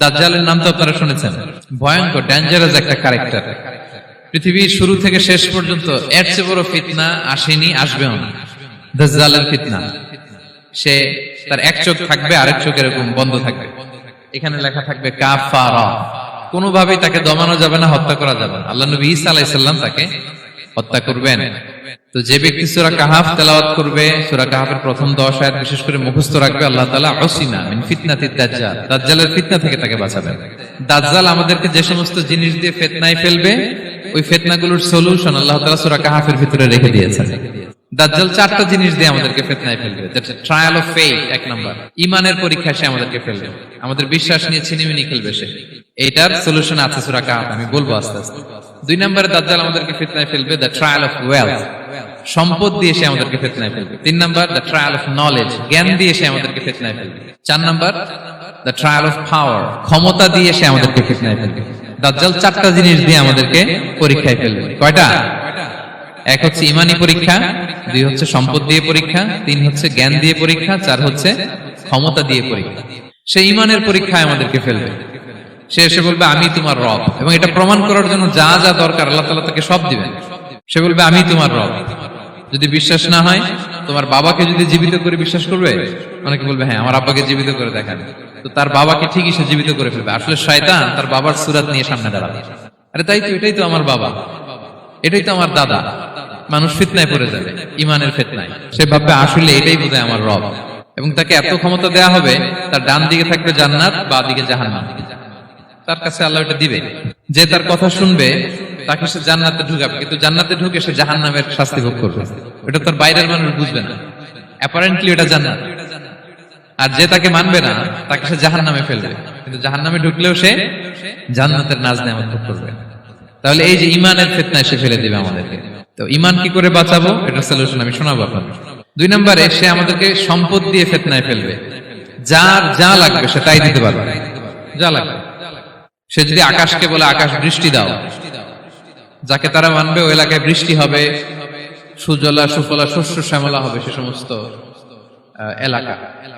দাজ্জালের নাম তো আপনারা শুনেছেন, ভয়ঙ্কর ডেঞ্জারাস একটা ক্যারেক্টার। পৃথিবীর শুরু থেকে শেষ পর্যন্ত এর চেয়ে বড় ফিতনা আসেনি, আসবেও না। দাজ্জালের ফিতনা, সে তার এক চোখ থাকবে, আরেক চোখ এরকম বন্ধ থাকবে, এখানে লেখা থাকবে কাফারা। কোনোভাবেই তাকে দমানো যাবে না, হত্যা করা যাবে না। আল্লাহ নবী ঈসা আলাইহিস সালাম তাকে হত্যা করবেন। তো যে ব্যক্তি সূরা কাহাফ তেলাওয়াত করবে, সূরা কাহাফের প্রথম 10 আয়াত বিশেষ করে মুখস্থ রাখবে, আল্লাহ তাআলা উসিমা মিন ফিতনাতিদ দাজ্জাল, দাজ্জালের ফিতনা থেকে তাকে বাঁচাবেন। দাজ্জাল আমাদেরকে যে সমস্ত জিনিস দিয়ে ফিতনায় ফেলবে, ওই ফিতনাগুলোর সলিউশন আল্লাহ তাআলা সূরা কাহাফের ভিতরে রেখে দিয়েছেন। দাজ্জাল 4টা জিনিস দিয়ে আমাদেরকে ফিতনায় ফেলবে। দ্যাটস ট্রায়াল অফ ফেথ, এক নাম্বার। ঈমানের পরীক্ষায় সে আমাদেরকে ফেলবে, আমাদের বিশ্বাস নিয়ে ছিনিমিনি খেলবে সে। এইটার সলিউশন আছে সূরা কাহাফ, আমি বলবো আস্তে আস্তে। 2 নম্বরে দাজ্জাল আমাদেরকে ফিতনায় ফেলবে, দ্য ট্রায়াল অফ ওয়েলথ, সম্পদ দিয়ে সে আমাদেরকে ফিতনায় ফেলবে। 3 number the trial of knowledge, জ্ঞান দিয়ে সে আমাদেরকে ফিতনায় ফেলবে। 4 number the trial of power, ক্ষমতা দিয়ে সে আমাদেরকে ফিতনায় ফেলবে। দাজ্জাল 4টা জিনিস দিয়ে আমাদেরকে পরীক্ষায় ফেলবে। কয়টা? 1 হচ্ছে ইমানি পরীক্ষা, 2 হচ্ছে সম্পদ দিয়ে পরীক্ষা, 3 হচ্ছে জ্ঞান দিয়ে পরীক্ষা, 4 হচ্ছে ক্ষমতা দিয়ে পরীক্ষা। সে ইমানের পরীক্ষায় আমাদেরকে ফেলবে। সে এসে বলবে আমি তোমার রব, এবং এটা প্রমাণ করার জন্য যা যা দরকার আল্লাহ তাআলা তাকে সব দিবেন। সে বলবে আমি তোমার রব। যদি বিশ্বাস না হয়, তোমার বাবাকে যদি জীবিত করে বিশ্বাস করবে? অনেকে বলবে হ্যাঁ আমার আব্বাকে জীবিত করে দেখান। তো তার বাবাকে ঠিকই সে জীবিত করে ফেলবে। আসলে শয়তান তার বাবার সূরত নিয়ে সামনে দাঁড়াবে, আরে তাই তো, এটাই তো আমার বাবা, এটাই তো আমার দাদা। মানুষ ফিতনায় পড়ে যাবে, ইমানের ফিতনায়। সে ভাববে আসলে এটাই বোধহয় আমার রব, এবং তাকে এত ক্ষমতা দেয়া হবে, তার ডান দিকে থাকবে জান্নাত, বাঁ দিকে জাহান্নাম। তার কাছে আল্লাহ এটা দিবে, যে তার কথা শুনবে তাকে সে জান্নাতে ঢুকাবে, কিন্তু জান্নাতে ঢুকে সে জাহান্নামের শাস্তি ভোগ করবে। এটা তার বাইরের মানুষ বুঝবে না, অ্যাপারেন্টলি এটা জান্নাত। আর যে তাকে মানবে না, তাকে সে জাহান্নামে ফেলবে, কিন্তু জাহান্নামে ঢুকলেও সে জান্নাতের নাজ নেয়ামত ভোগ করবে। তাহলে এই যে ইমানের ফিতনায় সে ফেলে দিবে আমাদেরকে। তো ইমান কি করে বাঁচাবো, এটা সলিউশন আমি শোনাবো আপনাদের। 2 নম্বরে সে আমাদেরকে সম্পদ দিয়ে ফিতনায় ফেলবে। যার যা লাগবে সে তাই দিতে পারবে, যা লাগবে। সে যদি আকাশকে বলে আকাশ বৃষ্টি দাও, যাকে তারা মানবে ওই এলাকায় বৃষ্টি হবে, সুজলা সুফলা শস্য শ্যামলা হবে সে সমস্ত এলাকা,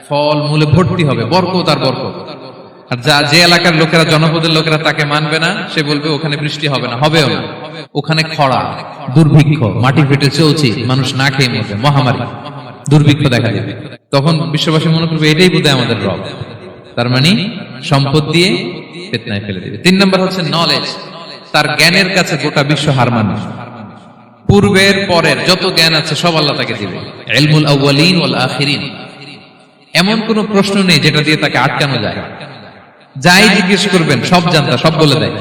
ফল মূলে ভর্তি হবে, বরকত আর বরকত। আর যে এলাকার লোকেরা, জনপদের লোকেরা তাকে মানবে না, সে বলবে ওখানে বৃষ্টি হবে না, হবেও না, ওখানে খরা, দুর্ভিক্ষ, মাটি ফেটে চলছে, মানুষ না খেয়ে মরবে, মহামারী, দুর্ভিক্ষ দেখা দেবে। তখন বিশ্ববাসী মনে করবে এটাই বোধহয় আমাদের রব। তার মানে সম্পদ দিয়ে ফিতনায় ফেলে দিবে। 3 নম্বর হচ্ছে নলেজ, তার জ্ঞানের কাছে গোটা বিশ্ব হার মানবে। পূর্বের পরের যত জ্ঞান আছে সব আল্লাহ তাকে দিবে। ইলমুল আউয়ালিন ওয়াল আখিরিন, এমন কোন প্রশ্ন নেই যেটা দিয়ে তাকে আটকানো যায়। যাই জিজ্ঞেস করবেন সব জানতা, সব বলে দেয়।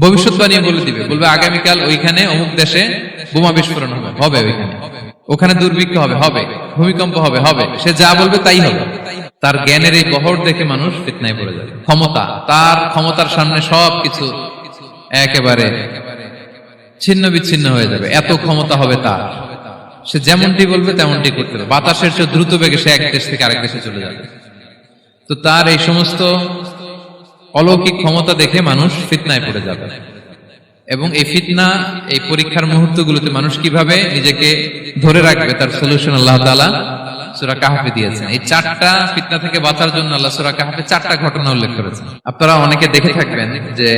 ভবিষ্যৎবাণী বলে দিবে, বলবে আগামীকাল ওইখানে অমুক দেশে বোমা বিস্ফোরণ হবে, হবে ওইখানে, ওখানে দুর্ভিক্ষ হবে, হবে ভূমিকম্প হবে, হবে। সে যা বলবে তাই হবে। তার জ্ঞানের এই বহর দেখে মানুষ ফিতনায় পড়ে যাবে। ক্ষমতা, তার ক্ষমতার সামনে সবকিছু একেবারে ছিন্ন বিচ্ছিন্ন হয়ে যাবে, এত ক্ষমতা হবে তার। সে যেমনটি বলবে তেমনটি করতে হবে। বাতাসের চেয়ে দ্রুত বেগে সে এক দেশ থেকে আরেক দেশে চলে যাবে। তো তার এই সমস্ত অলৌকিক ক্ষমতা দেখে মানুষ ফিতনায় পড়ে যাবে। এবং এই ফিতনা, এই পরীক্ষার মুহূর্তগুলোতে মানুষ কিভাবে নিজেকে ধরে রাখবে তার সলিউশন আল্লাহ তাআলা সূরা কাহফে দিয়েছেন। এই 4টা ফিতনা থেকে বাঁচার জন্য আল্লাহ সূরা কাহফে 4টা ঘটনা উল্লেখ করেছেন। আপনারা অনেকে দেখে থাকবেন যে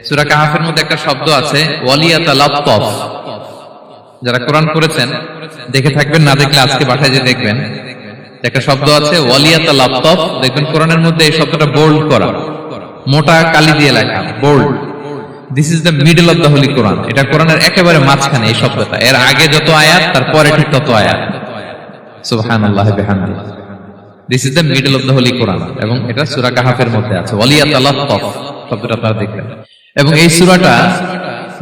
সূরা কাহফের মধ্যে একটা শব্দ আছে ওয়ালিয়াতালাত্তাফ। যারা কোরআন পড়েছেন দেখে থাকবেন, না দেখলে আজকে বাসায় যে দেখবেন, একটা শব্দ আছে ওয়ালিয়াতালাত্তাফ। দেখবেন কোরআনের মধ্যে এই শব্দটা বোল্ড করা, মোটা কালি দিয়ে লেখা, bold. This is the middle of the holy Quran. এটা কোরআনের একেবারে মাঝখানে এই শব্দটা। এর আগে যত আয়াত তার পরে ঠিক তত আয়াত। সুবহানাল্লাহি বিহামদিহি। This is the middle of the holy Quran, এবং এটা সূরা কাহফের মধ্যে আছে ওয়ালিয়াতালাত্তাফ শব্দটা আপনারা দেখবেন। এবং এই সূরাটা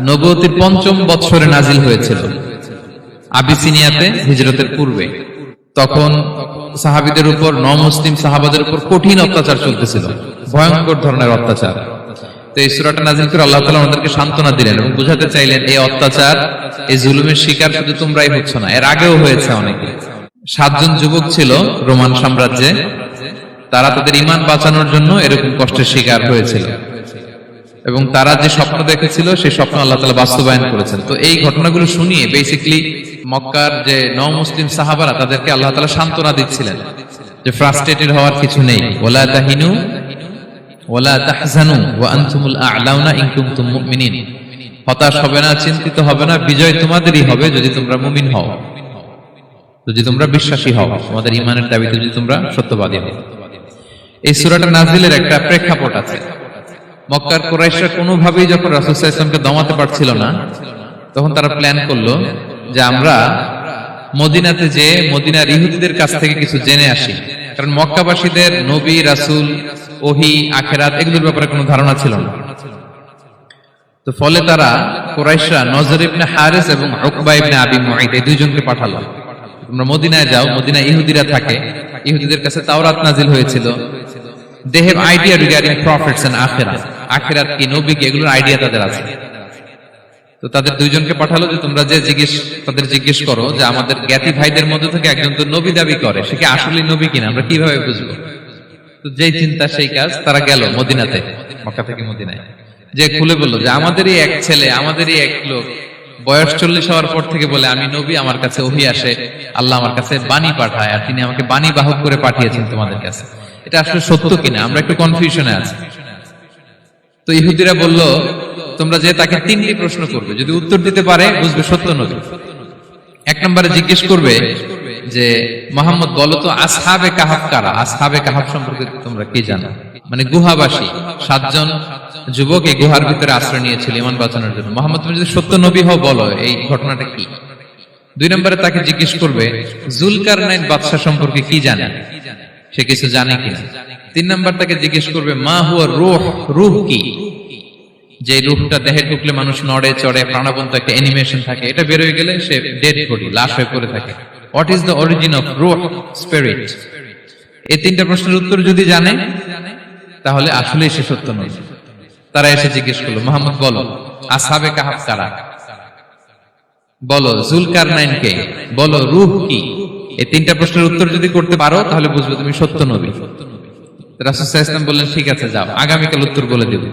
নবুয়তির 5ম বৎসরে নাজিল হয়েছিল, আবিসিনিয়াতে হিজরতের পূর্বে। তখন সাহাবীদের উপর, নমুসলিম সাহাবাদের উপর কঠিন অত্যাচার চলতেছিল, ভয়ঙ্কর ধরনের অত্যাচার। তো এই সূরাটা নাজিল করে আল্লাহ তাআলা আমাদেরকে সান্ত্বনা দিলেন এবং বুঝাতে চাইলেন এই অত্যাচার, এই জুলুমের শিকার শুধু তোমরাই হচ্ছ না, এর আগেও হয়েছে অনেকে। 7 জন যুবক ছিল রোমান সাম্রাজ্যে, তারা তাদের ঈমান বাঁচানোর জন্য এরকম কষ্টের শিকার হয়েছিল, এবং তারা যে স্বপ্ন দেখেছিল সেই স্বপ্ন আল্লাহ তাআলা বাস্তবায়ন করেছেন। তো এই ঘটনাগুলো শুনিয়ে বেসিক্যালি মক্কার যে নও-মুসলিম সাহাবারা, তাদেরকে আল্লাহ তাআলা সান্ত্বনা দিচ্ছিলেন যে ফ্রাস্ট্রেটেড হওয়ার কিছু নেই। ওয়ালা তাহিনু ওয়ালা তাহজানু ওয়া আনতুমুল আ'লাউনা ইন কুনতুম মুমিনিন। হতাশ হবে না, চিন্তিত হবে না, বিজয় তোমাদেরই হবে যদি তোমরা মুমিন হও, যদি তোমরা বিশ্বাসী হও, তোমাদের ঈমানের দাবিতে যদি তোমরা সত্যবাদী হও। এই সূরাটা নাজিলের একটা প্রেক্ষাপট আছে। মক্কার কুরাইশরা কোনোভাবেই যখন রাসূল সাল্লাল্লাহু আলাইহি ওয়াসাল্লামকে দমাতে পারছিল না, তখন তারা প্ল্যান করলো যে আমরা মদিনাতে যে মদিনার ইহুদিদের কাছ থেকে কিছু জেনে আসি, কারণ মক্কাবাসীদের নবী, রাসূল, ওহী, আখিরাত এগুলোর ব্যাপারে কোনো ধারণা ছিল না। তো ফলে তারা কুরাইশরা নজর ইবনে হারিস এবং উকবা ইবনে আবি মুঈত এই দুইজনকে পাঠালো, তোমরা মদিনায় যাও, মদিনায় ইহুদিরা থাকে, ইহুদিদের কাছে তাওরাত নাজিল হয়েছিল, they have idea regarding prophets and আখিরাত, আখিরাত কি, নবী কি, এগুলোর আইডিয়া তাদের আছে। তো তাদের দুইজনকে পাঠালো যে তোমরা যে তাদের জিজ্ঞেস করো যে আমাদের জ্ঞাতি ভাইদের মধ্যে থেকে একজন তো নবী দাবি করে, সে কি আসলে নবী কিনা, আমরা কিভাবে বুঝবো? তো যেই চিন্তা সেই কাজ, তারা গেল মদিনাতে, মক্কা থেকে মদিনায়, যে খুলে বললো যে আমাদেরই এক ছেলে, আমাদেরই এক লোক বয়স 40 হওয়ার পর থেকে বলে আমি নবী, আমার কাছে ওহী আসে, আল্লাহ আমার কাছে বাণী পাঠায়, আর তিনি আমাকে বাণী বাহক করে পাঠিয়েছেন তোমাদের কাছে। এটা আসলে সত্য কিনা, আমরা একটু কনফিউশনে আছি। তো ইহুদিরা বলল তোমরা যে তাকে 3টি প্রশ্ন করবে, যদি উত্তর দিতে পারে বুঝবে সত্য নবী। 1 নম্বরে জিজ্ঞেস করবে যে মুহাম্মদ বলো তো আসহাবে কাহাফ কারা, আসহাবে কাহাফ সম্পর্কে তোমরা কি জানো? মানে গুহাবাসী 7 জন যুবক এই গুহার ভিতরে আশ্রয় নিয়েছিল ঈমান বাঁচানোর জন্য। মুহাম্মদ তুমি যদি সত্য নবী হও বলো এই ঘটনাটা কি। 2 নম্বরে তাকে জিজ্ঞেস করবে জুলকারনাইন বাদশা সম্পর্কে কি জানে, সে কিছু জানে কিনা। 3 নম্বর তাকে জিজ্ঞেস করবে মা হুয়া রূহ, রূহ কি, যে রূহটা দেহে ঢুকলে মানুষ নড়ে চড়ে, প্রাণবন্ত একটা অ্যানিমেশন থাকে, এটা বের হয়ে গেলে সে ডেড বডি, লাশ হয়ে পড়ে থাকে। What is the origin of রূহ, স্পিরিট। এই 3টা প্রশ্নের উত্তর যদি জানে তাহলে আসলেই সে সত্য নবী। তারা এসে জিজ্ঞেস করলো মুহাম্মদ বলো আসহাবে কাহাফ কারা, বলো জুলকারনাইন কে, বলো রূহ কি। এই 3টা প্রশ্নের উত্তর যদি করতে পারো তাহলে বুঝবে তুমি সত্য নবী। রাসূল সাল্লাল্লাহু আলাইহি ওয়াসাল্লাম বললেন ঠিক আছে যাও, আগামীকাল উত্তর বলে দেব।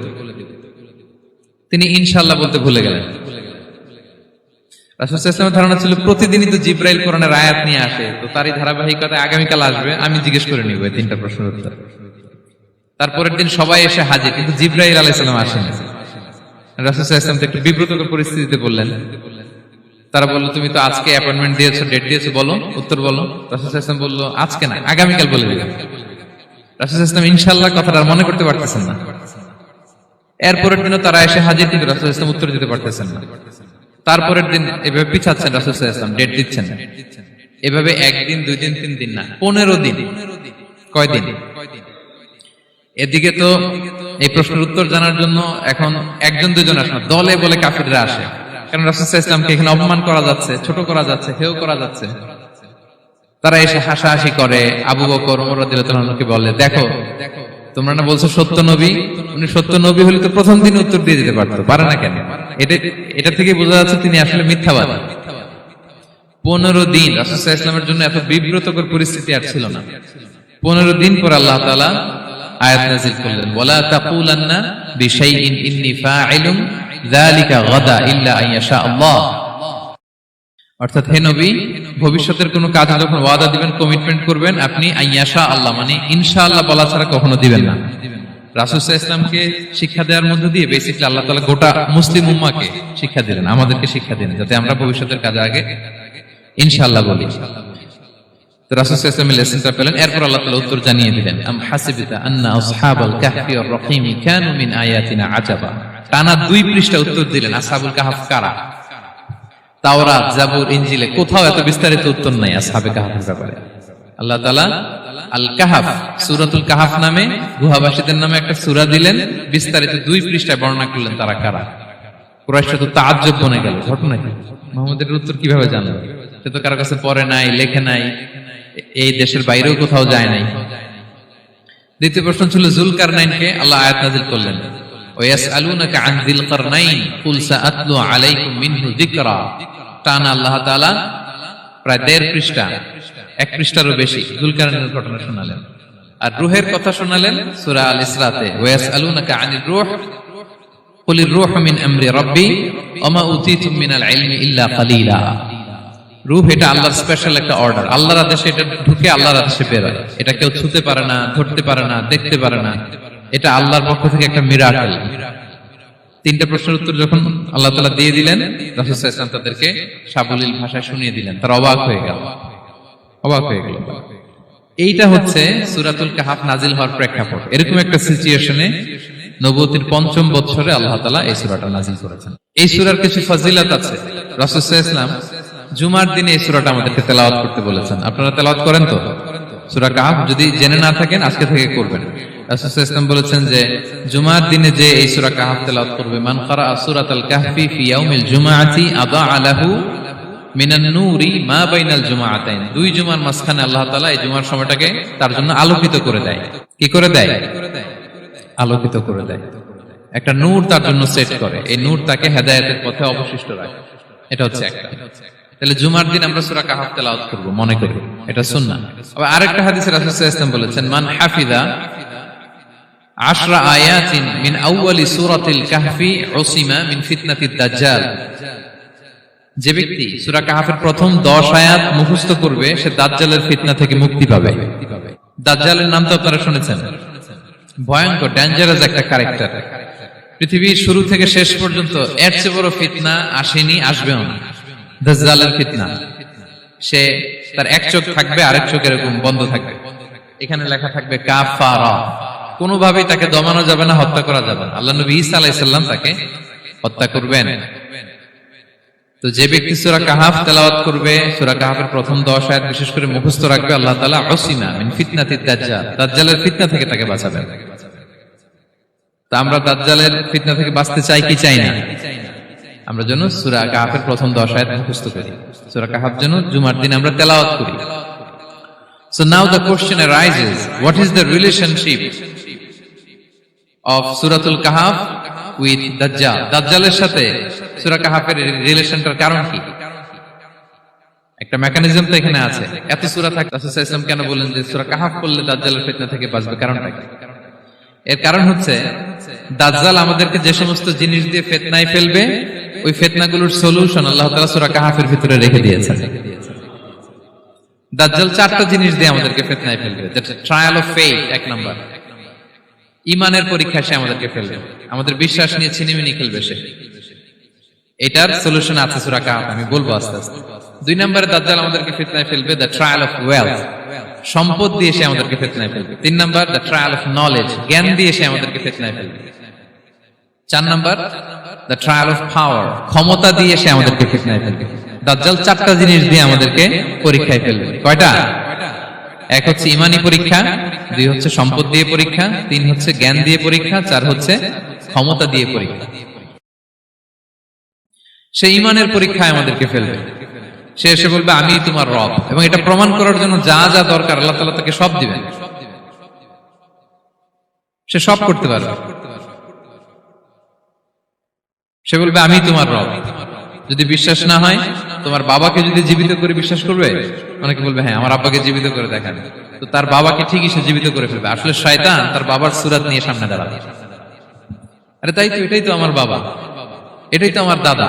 তিনি ইনশাআল্লাহ বলতে ভুলে গেলেন। রাসূল সাল্লাল্লাহু আলাইহি ওয়াসাল্লামের ধারণা ছিল প্রতিদিনই তো জিবরাইল কোরআনের আয়াত নিয়ে আসে, তো তারই ধারাবাহিকতায় আগামীকাল আসবে, আমি জিজ্ঞেস করে নিব এই 3টা প্রশ্নের উত্তর। তারপরের দিন সবাই এসে হাজির, কিন্তু জিবরাইল আলাইহিস সালাম আসেন। রাসূল সাল্লাল্লাহু আলাইহি ওয়াসাল্লাম একটু বিব্রতকর পরিস্থিতিতে বললেন। তারা বলল তুমি তো আজকে অ্যাপয়েন্টমেন্ট দিয়েছো, ডেট দিয়েছো, বলো উত্তর বলো। রাসূল সাল্লাল্লাহু আলাইহি ওয়াসাল্লাম বলল আজকে না, আগামীকাল বলে দিবেন। রাসূল সাল্লাল্লাহু আলাইহি ওয়াসাল্লাম ইনশাআল্লাহ কথাটা আর মনে করতে পারতেছেন না। এরপরের দিনও তারা এসে হাজির, কিন্তু রাসূল সাল্লাল্লাহু আলাইহি ওয়াসাল্লাম উত্তর দিতে পারতেছেন না। তারপরের দিন এভাবে পিছাচ্ছেন, রাসূল সাল্লাল্লাহু আলাইহি ওয়াসাল্লাম ডেট দিচ্ছেন না। এভাবে 1 দিন 2 দিন 3 দিন না, 15 দিন। কয়দিন? এদিকে তো এই প্রশ্নের উত্তর জানার জন্য এখন 1-2 জন আসে না, দলে বলে কাফিররা আসে, কারণ রাসূল সাল্লাল্লাহু আলাইহি ওয়াসাল্লামকে এখানে অপমান করা যাচ্ছে, ছোট করা যাচ্ছে, হেয় করা যাচ্ছে। তারা এসে হাসাহাসি করে, আবু বকর, ওমর রাদিয়াল্লাহু আনহুকে বলে দেখো তোমরা না বলছো সত্য নবী, উনি সত্য নবী হলে তো প্রথম দিন উত্তর দিয়ে দিতে পারতো, পারে না কেন? এটা থেকে বোঝা যাচ্ছে তিনি আসলে মিথ্যাবাদী। 15 দিন রাসূল সাল্লাল্লাহু আলাইহি ওয়াসাল্লামের জন্য এত বিব্রতকর পরিস্থিতি আর ছিল না। 15 দিন পর আল্লাহ তাআলা আয়াত নাযিল করলেন ওয়ালা তাকুলান্না বিশাইইন ইন্নী ফাইলুন যালিকা গাদা ইল্লা আইয়াশা আল্লাহ। অর্থাৎ হে নবী, ভবিষ্যতের কোনো কাজে যখন ওয়াদা দিবেন, কমিটমেন্ট করবেন, আপনি আইয়াশা আল্লাহ মানে ইনশাআল্লাহ বলা ছাড়া কখনো দিবেন না। রাসূল সাল্লাল্লাহু আলাইহি ওয়াসাল্লামকে শিক্ষা দেওয়ার মধ্য দিয়ে বেসিক্যালি আল্লাহ তাআলা গোটা মুসলিম উম্মাহকে শিক্ষা দিলেন, আমাদেরকে শিক্ষা দিলেন, যাতে আমরা ভবিষ্যতের কাজে আগে ইনশাআল্লাহ বলি। তো রাসূল সাল্লাল্লাহু আলাইহি ওয়াসাল্লাম লেসনটা পেলেন। এরপর আল্লাহ তাআলা উত্তর জানিয়ে দিলেন আম হাসিবিতা আন্না আসহাবাল কাহফি ওয়ার রহিম কানু মিন আয়াতিনা আজাবা। টানা 2 পৃষ্ঠা উত্তর দিলেন আসহাবুল কাহফ কারা। তাওরাত, জাবুর, ইনজিলে কোথাও এত বিস্তারিত উত্তর নাই আসহাবে কাহফের ব্যাপারে। আল্লাহ তাআলা আল কাহফ, সূরাতুল কাহফ নামে গুহাবাসীদের নামে একটা সূরা দিলেন, বিস্তারিত 2 পৃষ্ঠায় বর্ণনা করলেন তারা কারা। কুরাইশরা তো তাআজ্জুব বনে গেল, ঘটনা কি, মুহাম্মদের উত্তর কিভাবে জানলো? সে তো কারো কাছে পড়ে নাই, লেখে নাই, এই দেশের বাইরেও কোথাও যায় নাই। দ্বিতীয় প্রশ্ন ছিল জুলকারনাইনকে আল্লাহ আয়াত নাযিল করলেন ওয়াসআলুনাকা আন যিলকারনাইন কুল সাআতলু আলাইকুম মিনহু যিকরা। টানা আল্লাহ তাআলা প্রায় 1.5 পৃষ্ঠা, 1 পৃষ্ঠারও বেশি জুলকারনাইনের ঘটনা শোনালেন। আর রূহের কথা শোনালেন সূরা আল ইসরাতে ওয়াসআলুনাকা আনির রূহ কুলির রূহু মিন আমরি রাব্বি ওয়া মা উতীতুম মিনাল ইলমি ইল্লা কালিলা। রূহ এটা আল্লাহর স্পেশাল একটা অর্ডার, আল্লাহর আদেশে এটা ঢুকে আল্লাহর আদেশে বের হয়, এটা কেউ ছুতে পারে না, ধরতে পারে না, দেখতে পারে না, এটা আল্লাহর পক্ষ থেকে একটা মিরাকেল। তিনটা প্রশ্নের উত্তর যখন আল্লাহ তাআলা দিয়ে দিলেন, রাসূল সাল্লাল্লাহু আলাইহি ওয়াসাল্লাম তাদেরকে সাবলীল ভাষায় শুনিয়ে দিলেন, তারা অবাক হয়ে গেল। এইটা হচ্ছে সূরাতুল কাহাফ নাজিল হওয়ার প্রেক্ষাপট। এরকম একটা সিচুয়েশনে নবুয়তির ৫ম বছরে আল্লাহ তাআলা এই সূরাটা নাজিল করেছেন। এই সূরার কিছু ফজিলত আছে। রাসূল সাল্লাল্লাহু আলাইহি ওয়াসাল্লাম জুমার দিনে এই সূরাটা আমাদেরকে তেলাওয়াত করতে বলেছেন। আপনারা তেলাওয়াত করেন তো? সূরা কাহাফ যদি জেনে না থাকেন আজকে থেকে করবেন। রাসূল সাল্লাল্লাহু আলাইহি ওয়াসাল্লাম বলেছেন যে জুমার দিনে যে এই সূরা কাহাফ তেলাওয়াত করবে, মান ক্বারা সূরাতাল কাহফি ফি ইয়াউমিল জুমআতি আযা লাহু মিনান নূরি মা বাইনাল জুমআতাইন। দুই জুমার মাঝখানে আল্লাহ তাআলা এই জুমার সময়টাকে তার জন্য আলোকিত করে দেয়। কি করে দেয়? আলোকিত করে দেয়। একটা নূর তার জন্য সেট করে, এই নূর তাকে হেদায়েতের পথে অবশিষ্ট রাখে। এটা হচ্ছে একটা। তাহলে জুমার দিন আমরা সূরা কাহাফ তেলাওয়াত করব, মনে করি এটা সুন্নাহ। আবার আরেকটা হাদিসে রাসূল সাল্লাল্লাহু আলাইহি ওয়াসাল্লাম বলেছেন, মান হাফিযা 10 আয়াতিন মিন আউয়ালি সূরাতিল কাহফি উসিমা মিন ফিতনাতিদ দাজ্জাল। যে ব্যক্তি সূরা কাহাফের প্রথম 10 আয়াত মুখস্থ করবে সে দাজ্জালের ফিতনা থেকে মুক্তি পাবে। দাজ্জালের নাম তো আপনারা শুনেছেন, ভয়ঙ্কর ডেঞ্জারাস একটা ক্যারেক্টার। পৃথিবীর শুরু থেকে শেষ পর্যন্ত এর চেয়ে বড় ফিতনা আসেনি, আসবেও না। দাজ্জালের ফিতনা, সে তার এক চোখ থাকবে, আরেক চোখ এরকম বন্ধ থাকবে, এখানে লেখা থাকবে কাফারা। কোনোভাবেই তাকে দমানো যাবে না, হত্যা করা যাবে না। আল্লাহ নবী ঈসা আলাইহিস সালাম তাকে হত্যা করবেন। তো যে ব্যক্তি সূরা কাহাফ তেলাওয়াত করবে, সূরা কাহাফের প্রথম 10 আয়াত বিশেষ করে মুখস্থ রাখবে, আল্লাহ তাআলা উসিমা মিন ফিতনাতিদ দাজ্জাল, দাজ্জালের ফিতনা থেকে তাকে বাঁচাবেন। তা আমরা দাজ্জালের ফিতনা থেকে বাঁচতে চাই কি চাই না? আমরা যেন সূরা কাহাফের প্রথম 10 আয়াত মুখস্থ করি, সূরা কাহাফ যেন জুমার দিন আমরা তেলাওয়াত করি। So now the question arises, what is the relationship of Suratul Kahf with Dajjal? দাজ্জালের সাথে সূরা কাহাফের রিলেশনটার কারণ কি? একটা মেকানিজম তো এখানে আছে। এত সূরা থাকে, রাসূল সাল্লাল্লাহু আলাইহি ওয়াসাল্লাম কেন বলেন যে সূরা কাহাফ পড়লে দাজ্জালের ফিতনা থেকে বাঁচবে? কারণটা কি? এর কারণ হচ্ছে দাজ্জাল আমাদেরকে যে সমস্ত জিনিস দিয়ে ফিতনায় ফেলবে, ওই ফিতনাগুলোর সলিউশন আল্লাহ তাআলা সূরা কাহাফের ভিতরে রেখে দিয়েছেন। দাজ্জাল 4টা জিনিস দিয়ে আমাদেরকে ফিতনায় ফেলবে। ট্রায়াল অফ ফেথ, এক নাম্বার। ঈমানের পরীক্ষা সে আমাদেরকে ফেলবে, আমাদের বিশ্বাস নিয়ে ছিনিমিনি খেলবে সে। এটার সলিউশন আছে সূরা কাহাফ, আমি বলবো আস্তে আস্তে। 2 নম্বরে দাজ্জাল আমাদেরকে ফিতনায় ফেলবে, দ্য ট্রায়াল অফ ওয়েলথ, সম্পদ দিয়ে সে আমাদেরকে ফিতনায় ফেলবে। 3 নম্বর দ্য ট্রায়াল অফ নলেজ, জ্ঞান দিয়ে সে আমাদেরকে ফিতনায় ফেলবে। 4 নম্বর দ্য ট্রায়াল অফ পাওয়ার, ক্ষমতা দিয়ে সে আমাদেরকে ফিতনায় ফেলবে। দাজ্জাল 4টা জিনিস দিয়ে আমাদেরকে পরীক্ষায় ফেলবে। কয়টা? 1 হচ্ছে ঈমানি পরীক্ষা, 2 হচ্ছে সম্পদ দিয়ে পরীক্ষা, 3 হচ্ছে জ্ঞান দিয়ে পরীক্ষা, 4 হচ্ছে ক্ষমতা দিয়ে পরীক্ষা। সে ঈমানের পরীক্ষায় আমাদেরকে ফেলবে। সে এসে বলবে আমি তোমার রব, এবং এটা প্রমাণ করার জন্য যা যা দরকার আল্লাহ তাআলা তাকে সব দিবেন। সে সব করতে পারবে। সে বলবে আমি তোমার রব। যদি বিশ্বাস না হয়, তোমার বাবাকে যদি জীবিত করে বিশ্বাস করবে, অনেকে বলবে হ্যাঁ আমার আব্বাকে জীবিত করে দেখান, তো তার বাবাকে ঠিকই সে জীবিত করে ফেলবে। আসলে শয়তান তার বাবার সূরত নিয়ে সামনে দাঁড়াবে, আরে তাই তো, এটাই তো আমার বাবা, এটাই তো আমার দাদা।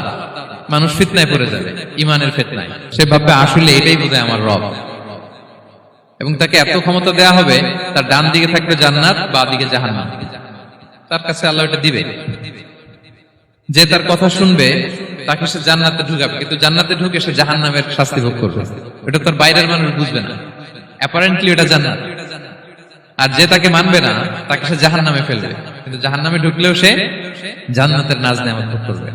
মানুষ ফিতনায় পড়ে যাবে, ঈমানের ফিতনায়। সে ভাববে আসলে এটাই বোধহয় আমার রব, এবং তাকে এত ক্ষমতা দেয়া হবে, তার ডান দিকে থাকবে জান্নাত, বাঁ দিকে জাহান্নাম। তার কাছে আল্লাহ এটা দিবে। যে তার কথা শুনবে তাকে সে জান্নাতে ঢুকাবে, কিন্তু জান্নাতে ঢুকে সে জাহান্নামের শাস্তি ভোগ করবে। এটা তার বাইরের মানুষ বুঝবে না, অ্যাপারেন্টলি এটা জান্নাত। আর যে তাকে মানবে না তাকে সে জাহান্নামে ফেলবে, কিন্তু জাহান্নামে ঢুকলেও সে জান্নাতের নাজ নেয়ামত ভোগ করবে।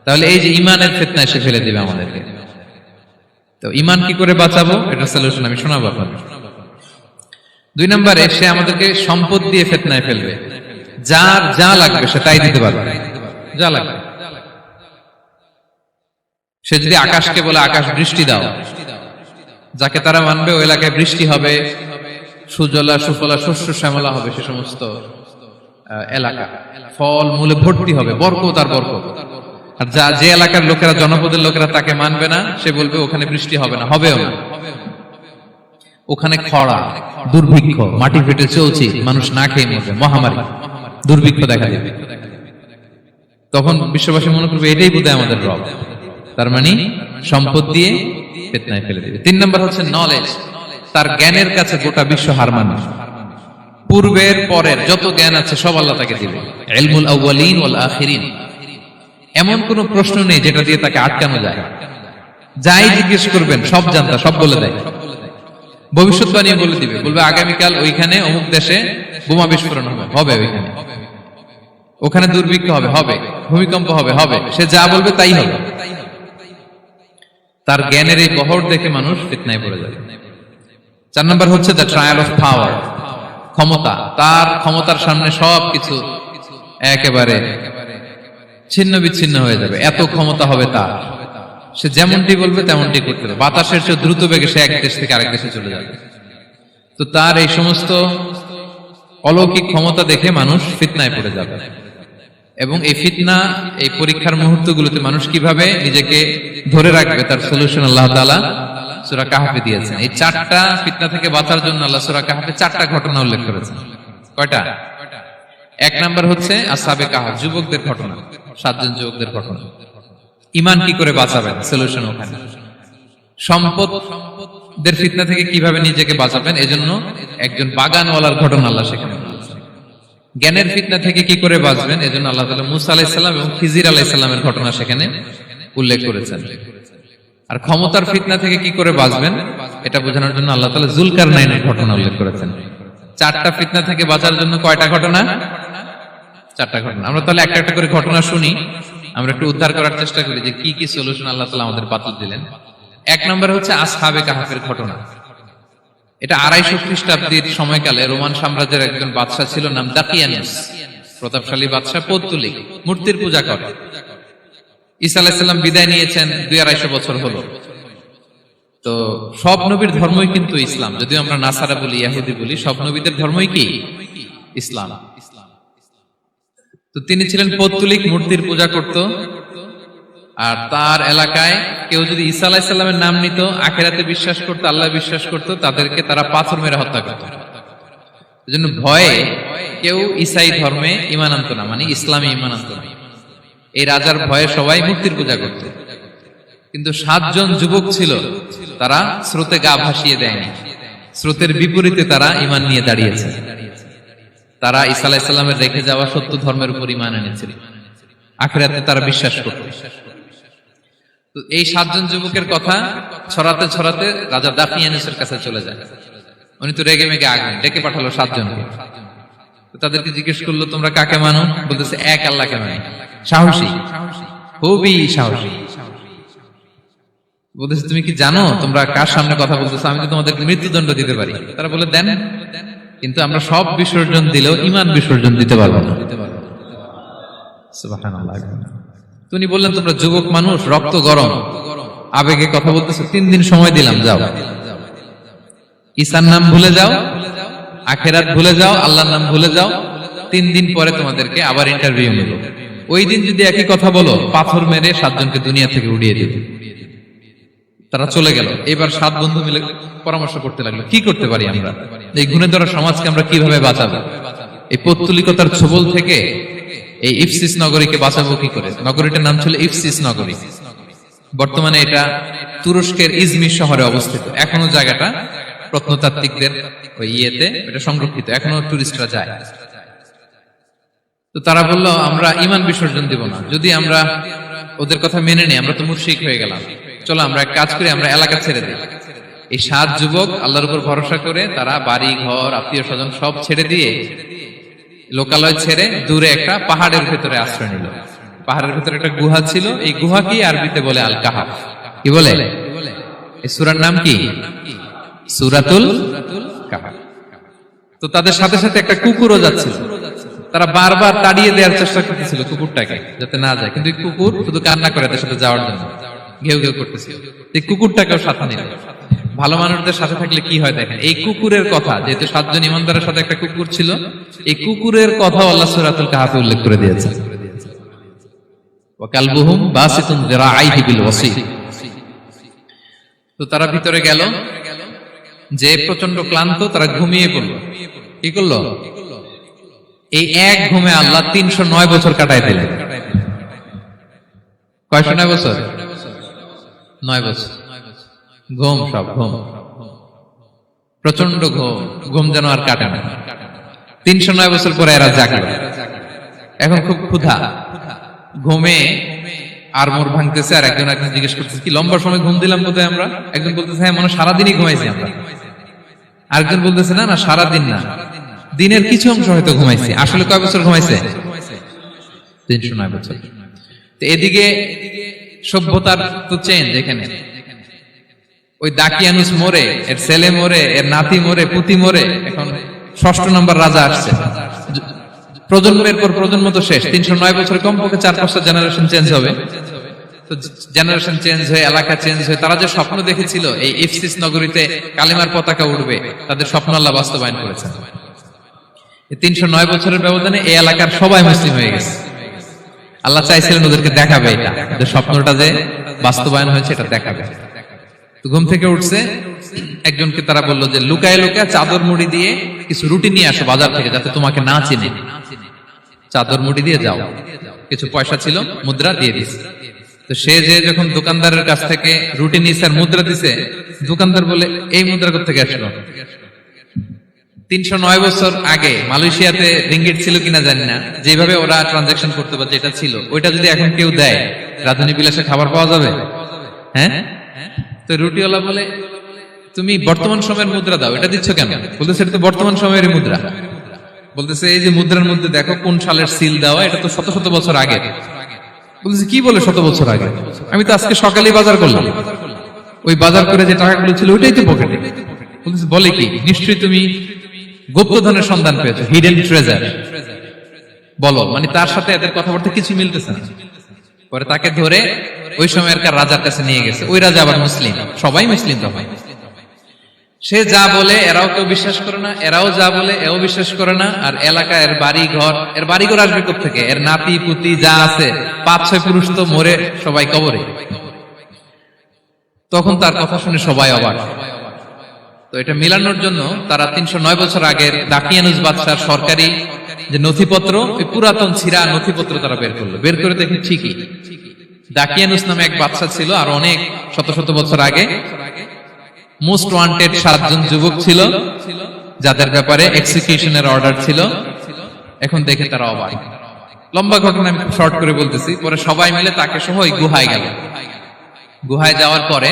তাহলে এই যে ঈমানের ফিতনায় সে ফেলে দিবে আমাদেরকে। তো ঈমান কি করে বাঁচাবো, এটা সলিউশন আমি শোনাবো আপনাদের। 2 নম্বরে সে আমাদেরকে সম্পদ দিয়ে ফিতনায় ফেলবে। যার যা লাগবে সে তাই দিতে পারবে, যা লাগবে। সে যদি আকাশকে বলে আকাশ বৃষ্টি দাও, যাকে তারা মানবে ওই এলাকায় বৃষ্টি হবে, সুজলা সুফলা শস্য শ্যামলা হবে সে সমস্ত এলাকা, ফল মূলে ভর্তি হবে, বরকত আর বরকত। আর যে এলাকার লোকেরা, জনপদের লোকেরা তাকে মানবে না, সে বলবে ওখানে বৃষ্টি হবে না, হবেও না। ওখানে খরা, দুর্ভিক্ষ, মাটি ফেটে চলছে, মানুষ না খেয়ে মরবে, মহামারী, দুর্ভিক্ষ দেখা দেবে। তখন বিশ্ববাসী মনে করবে এটাই বোধহয় আমাদের রব। তার মানে সম্পদ দিয়ে ফিতনায় ফেলে দেবে। 3 নম্বর হচ্ছে নলেজ, তার জ্ঞানের কাছে গোটা বিশ্ব হার মানবে। পূর্বের পরের যত জ্ঞান আছে সব আল্লাহ তাকে দিবে। ইলমুল আউয়ালিন ওয়াল আখিরিন, এমন কোন প্রশ্ন নেই যেটা দিয়ে তাকে আটকানো যায়। যাই জিজ্ঞেস করবেন সব জানতা, সব বলে দেয়। ভবিষ্যৎবাণী বলে দিবে, বলবে আগামীকাল ওইখানে অমুক দেশে বোমা বিস্ফোরণ হবে, হবে ওইখানে, ওখানে দুর্ভিক্ষ হবে, হবে ভূমিকম্প হবে, হবে। সে যা বলবে তাই হবে। তার জ্ঞানের এই বহর দেখে মানুষ ফিতনায় পড়ে যাবে। 4 নম্বর হচ্ছে দ্য ট্রায়াল অফ পাওয়ার, ক্ষমতা। তার ক্ষমতার সামনে সবকিছু একেবারে ছিন্ন বিচ্ছিন্ন হয়ে যাবে, এত ক্ষমতা হবে তার। সে যেমনটি বলবে তেমনটি করতে হবে। বাতাসের চেয়ে দ্রুত বেগে সে এক দেশ থেকে আরেক দেশে চলে যাবে। তো তার এই সমস্ত অলৌকিক ক্ষমতা দেখে মানুষ ফিতনায় পড়ে যাবে। এবং এই ফিতনা, এই পরীক্ষার মুহূর্তগুলোতে মানুষ কিভাবে নিজেকে ধরে রাখবে তার সলিউশন আল্লাহ তাআলা সূরা কাহফে দিয়েছেন। এই 4টা ফিতনা থেকে বাঁচার জন্য আল্লাহ সূরা কাহফে 4টা ঘটনা উল্লেখ করেছেন। কয়টা? 1 নাম্বার হচ্ছে আসহাবে কাহফ, যুবকদের ঘটনা, 7 জন যুবকদের ঘটনা। ঈমান কি করে বাঁচাবেন, সলিউশন ওখানে। সম্পদের ফিতনা থেকে কিভাবে নিজেকে বাঁচাবেন, এজন্য একজন বাগানওয়ালার ঘটনা আল্লাহ সেখানে বলেছেন। জ্ঞানের ফিতনা থেকে কি করে বাঁচবেন, এজন্য আল্লাহ তাআলা মূসা আলাইহিস সালাম এবং খিজির আলাইহিস সালামের ঘটনা সেখানে উল্লেখ করেছেন। আর ক্ষমতার ফিতনা থেকে কি করে বাঁচবেন এটা বোঝানোর জন্য আল্লাহ তাআলা যুলকারনাইনের ঘটনা উল্লেখ করেছেন। 4টা ফিতনা থেকে বাঁচার জন্য কয়টা ঘটনা? 4টা ঘটনা। আমরা তাহলে একটা একটা করে ঘটনা শুনি, আমরা একটু উদ্ধার করার চেষ্টা করি যে কি কি সলিউশন আল্লাহ তাআলা আমাদের বাতল দিলেন। 1 নম্বর হচ্ছে আসহাবে কাহফের ঘটনা। এটা 250 খ্রিস্টাব্দের সময়কালে রোমান সাম্রাজ্যের একজন বাদশা ছিল, নাম দাকিয়ানুস। প্রতাপশালী বাদশা, পৌত্তলিক, মূর্তির পূজা করে। ঈসা আলাইহিস সালাম বিদায় নিয়েছেন 250 বছর হলো। তো সব নবীর ধর্মই কিন্তু ইসলাম, যদিও আমরা নাসারা বলি, ইহুদি বলি, সব নবীদের ধর্মই কি ইসলাম। তো তিনি ছিলেন পৌত্তলিক, মূর্তির পূজা করত। আর তার এলাকায় কেউ যদি ঈসা আলাইহিস সালামের নাম নিত, আখিরাতে বিশ্বাস করত, আল্লাহ বিশ্বাস করত, তাদেরকে তারা পাথর মেরে হত্যা করত। এজন্য ভয়ে কেউ ঈসাই ধর্মে ঈমান আনতো না, মানে ইসলামে ঈমান আনতো না। এই রাজার ভয়ে সবাই মূর্তির পূজা করত। কিন্তু 7 জন যুবক ছিল, তারা স্রোতে গা ভাসিয়ে দেয়নি। স্রোতের বিপরীতে তারা ঈমান নিয়ে দাঁড়িয়েছে। তারা ঈসা আলাইহিস সালামের রেখে যাওয়া সত্য ধর্মের উপর ঈমান এনেছিল, আখিরাতে তারা বিশ্বাস করত। তো এই 7 জন যুবকের কথা ছড়াতে ছড়াতে রাজা দাকিয়ানুসের কাছে চলে যায়। উনি তো রেগে মেগে আগুন, ডেকে পাঠালো 7 জনকে। তো তাদেরকে জিজ্ঞেস করলো, তোমরা কাকে মানো? বলতেছে এক আল্লাহকে মানি। সাহসী, খুবই সাহসী। বলতেছে তুমি কি জানো তোমরা কার সামনে কথা বলতেছো? আমি তো তোমাদেরকে মৃত্যুদণ্ড দিতে পারি। তারা বলে দেন, কিন্তু আমরা সব বিসর্জন দিলেও ঈমান বিসর্জন দিতে পারবো না। সুবহানাল্লাহ। তিনি বললেন, তোমরা যুবক মানুষ, রক্ত গরম, আবেগে কথা বলতেছো, 3 দিন সময় দিলাম, যাও ঈসার নাম ভুলে যাও, আখিরাত ভুলে যাও, আল্লাহর নাম ভুলে যাও। 3 দিন পরে তোমাদেরকে আবার ইন্টারভিউ নেব। ওই দিন যদি একই কথা বলো, পাথর মেরে 7 জনকে দুনিয়া থেকে উড়িয়ে দেবে। তারা চলে গেল। এবার 7 বন্ধু মিলে পরামর্শ করতে লাগলো, কি করতে পারি আমরা, এই গুণে ধরা সমাজকে আমরা কিভাবে বাঁচাবো, এই পৌত্তলিকতার ছোবল থেকে এই ইফসিস নগরীকে বাঁচাবো কি করে। নগরীটার নাম ছিল ইফসিস নগরী। বর্তমানে এটা তুরস্কের ইজমির শহরে অবস্থিত। এখনো জায়গাটা প্রত্নতাত্ত্বিকদের ওই ইয়েতে এটা সংরক্ষিত, এখনো টুরিস্টরা যায়। তো তারা বলল, আমরা ঈমান বিসর্জন দিব না, যদি আমরা ওদের কথা মেনে নিই আমরা তো মুশরিক হয়ে গেলাম। চলো আমরা এক কাজ করি, আমরা এলাকা ছেড়ে দিই। এই 7 যুবক আল্লাহর উপর ভরসা করে তারা বাড়ি ঘর, আত্মীয় স্বজন সব ছেড়ে দিয়ে, লোকালয় ছেড়ে দূরে একটা পাহাড়ের ভেতরে আশ্রয় নিল। পাহাড়ের ভেতরে একটা গুহা ছিল, এই গুহাকেই আরবিতে বলে আল কাহাফ। কি বলে? এই সূরার নাম কি? সূরাতুল কাহাফ। তো তাদের সাথে সাথে একটা কুকুরও যাচ্ছিল। তারা বারবার তাড়িয়ে দেওয়ার চেষ্টা করতেছিল কুকুরটাকে, যাতে না যায়, কিন্তু কুকুর শুধু কান্না করে তাদের সাথে যাওয়ার জন্য, ঘেউ ঘেউ করতেছিল। এই কুকুরটাকেও সাথে নিল। ভালো মানুষদের সাথে থাকলে কি হয় দেখেন, এই কুকুরের কথা, যেহেতু 7 জন ইমানদারের সাথে একটা কুকুর ছিল, এই কুকুরের কথা আল্লাহ সূরাতুল কাহাফে উল্লেখ করে দিয়েছেন। ওয়া কালবুহুম বাসিতুন যিরাআইহি বিল ওয়াসিল। তো তারা ভিতরে গেল, যে প্রচন্ড ক্লান্ত, তারা ঘুমিয়ে পড়ল। কি করলো? এই এক ঘুমে আল্লাহ 309 বছর কাটায় দিলেন। কয়শো 9 বছর? 9 বছর ঘুম, সব ঘুম, প্রচন্ড ঘুম, ঘুম যেন আর কাটে না। 309 বছর পরে এরা জাগলো, এখন খুব ক্ষুধা, ঘুমে আর মোর ভাঙতেছে, আর একজন জিজ্ঞেস করতেছে কি লম্বা সময় ঘুম দিলাম বোধহয় আমরা। একজন বলতেছে হ্যাঁ মনে সারাদিনই ঘুমাইছি আমরা, আরেকজন বলতেছে না না সারাদিন না, দিনের কিছু অংশ হয়তো ঘুমাইছি। আসলে কয় বছর ঘুমাইছে? 309 বছর। তো এদিকে সভ্যতার তো চেঞ্জ, এখানে ওই দাকিয়ানুস মরে, এর ছেলে মরে, এর নাতি মরে, পুতি মরে, এখন 6ষ্ঠ নম্বর রাজা আসছে। প্রজন্মের পর প্রজন্ম তো শেষ। 309 বছরে কমপক্ষে 4-5টা জেনারেশন চেঞ্জ হবে। তো জেনারেশন চেঞ্জ হয়ে, এলাকা চেঞ্জ হয়ে, তারা যে স্বপ্ন দেখেছিল এই ইফসিস নগরীতে কালিমার পতাকা উঠবে, তাদের স্বপ্ন আল্লাহ বাস্তবায়ন করেছেন। 309 বছরের ব্যবধানে এই এলাকার সবাই মুসলিম হয়ে গেছে। আল্লাহ চাইছিলেন ওদেরকে দেখাবে এটা, ওদের স্বপ্নটা যে বাস্তবায়ন হয়েছে এটা দেখাবে। তো ঘুম থেকে উঠছে, একজনকে তারা বললো যে লুকায় লুকায় চাদর মুড়ি দিয়ে কিছু রুটি নিয়ে আসো বাজার থেকে, যাতে তোমাকে না চিনে। চাদর মুড়ি দিয়ে যাও। কিছু পয়সা ছিল, মুদ্রা দিয়ে দিছে। তো সে যে যখন দোকানদারের কাছ থেকে রুটি নিছে আর মুদ্রা দিছে, দোকানদার বলে এই মুদ্রা কোথা থেকে আসলো? 309 বছর আগে মালয়েশিয়াতে রিঙ্গিট ছিল কিনা জানি না, যেভাবে ওরা ট্রানজাকশন করতে পারে যেটা ছিল, ওইটা যদি এখন কেউ দেয় রাজধানী বিলাসে খাবার পাওয়া যাবে? হ্যাঁ। তো রুটিওয়ালা বলে তুমি বর্তমান সময়ের মুদ্রা দাও, এটা দিচ্ছ কেন? বলতেছে এটা তো বর্তমান সময়ের মুদ্রা। বলতেছে এই যে মুদ্রার মধ্যে দেখো কোন সালের সিল দেওয়া, এটা তো শত শত বছর আগে। বলতেছে কি বলে শত বছর আগে? আমি তো আজকে সকালেই বাজার করলাম, ওই বাজার করে যে টাকাগুলো ছিল ওইটাই তো পকেটে। বলতেছে বলে কি? নিশ্চয়ই তুমি গুপ্তধনের সন্ধান পেয়েছো, হিডেন ট্রেজার। বলো, মানে তার সাথে এদের কথাবার্তা কিছু মিলতেছে না। পরে তাকে ধরে ওই সময়কার রাজার কাছে নিয়ে গেছে। ওই রাজা আবার মুসলিম, সবাই মুসলিম তখন। সে যা বলে এরাও কেউ বিশ্বাস করে না, এরাও যা বলে এও বিশ্বাস করে না। আর এলাকা এর বাড়ি ঘর আসবে কোত্থেকে? এর নাতি পুতি যা আছে 5-6 পুরুষ তো মরে সবাই কবরে। তখন তার কথা শুনে সবাই অবাক। তো এটা মিলানোর জন্য তারা 309 বছর আগের দাকিয়ানুস বাদশার সরকারি যে নথিপত্র, ওই পুরাতন ছিঁড়া নথিপত্র তারা বের করলো। বের করে দেখে ঠিকই দাকিয়ানুস নামে এক বাদশা ছিল, আর অনেক শত শত বছর আগে মোস্ট ওয়ান্টেড 7 জন যুবক ছিল, যাদের ব্যাপারে এক্সিকিউশনের অর্ডার ছিল। এখন দেখে তারা অবাক। লম্বা ঘটনা আমি শর্ট করে বলতেছি। পরে সবাই মিলে তাকে সহ ওই গুহায় গেল। গুহায় যাওয়ার পরে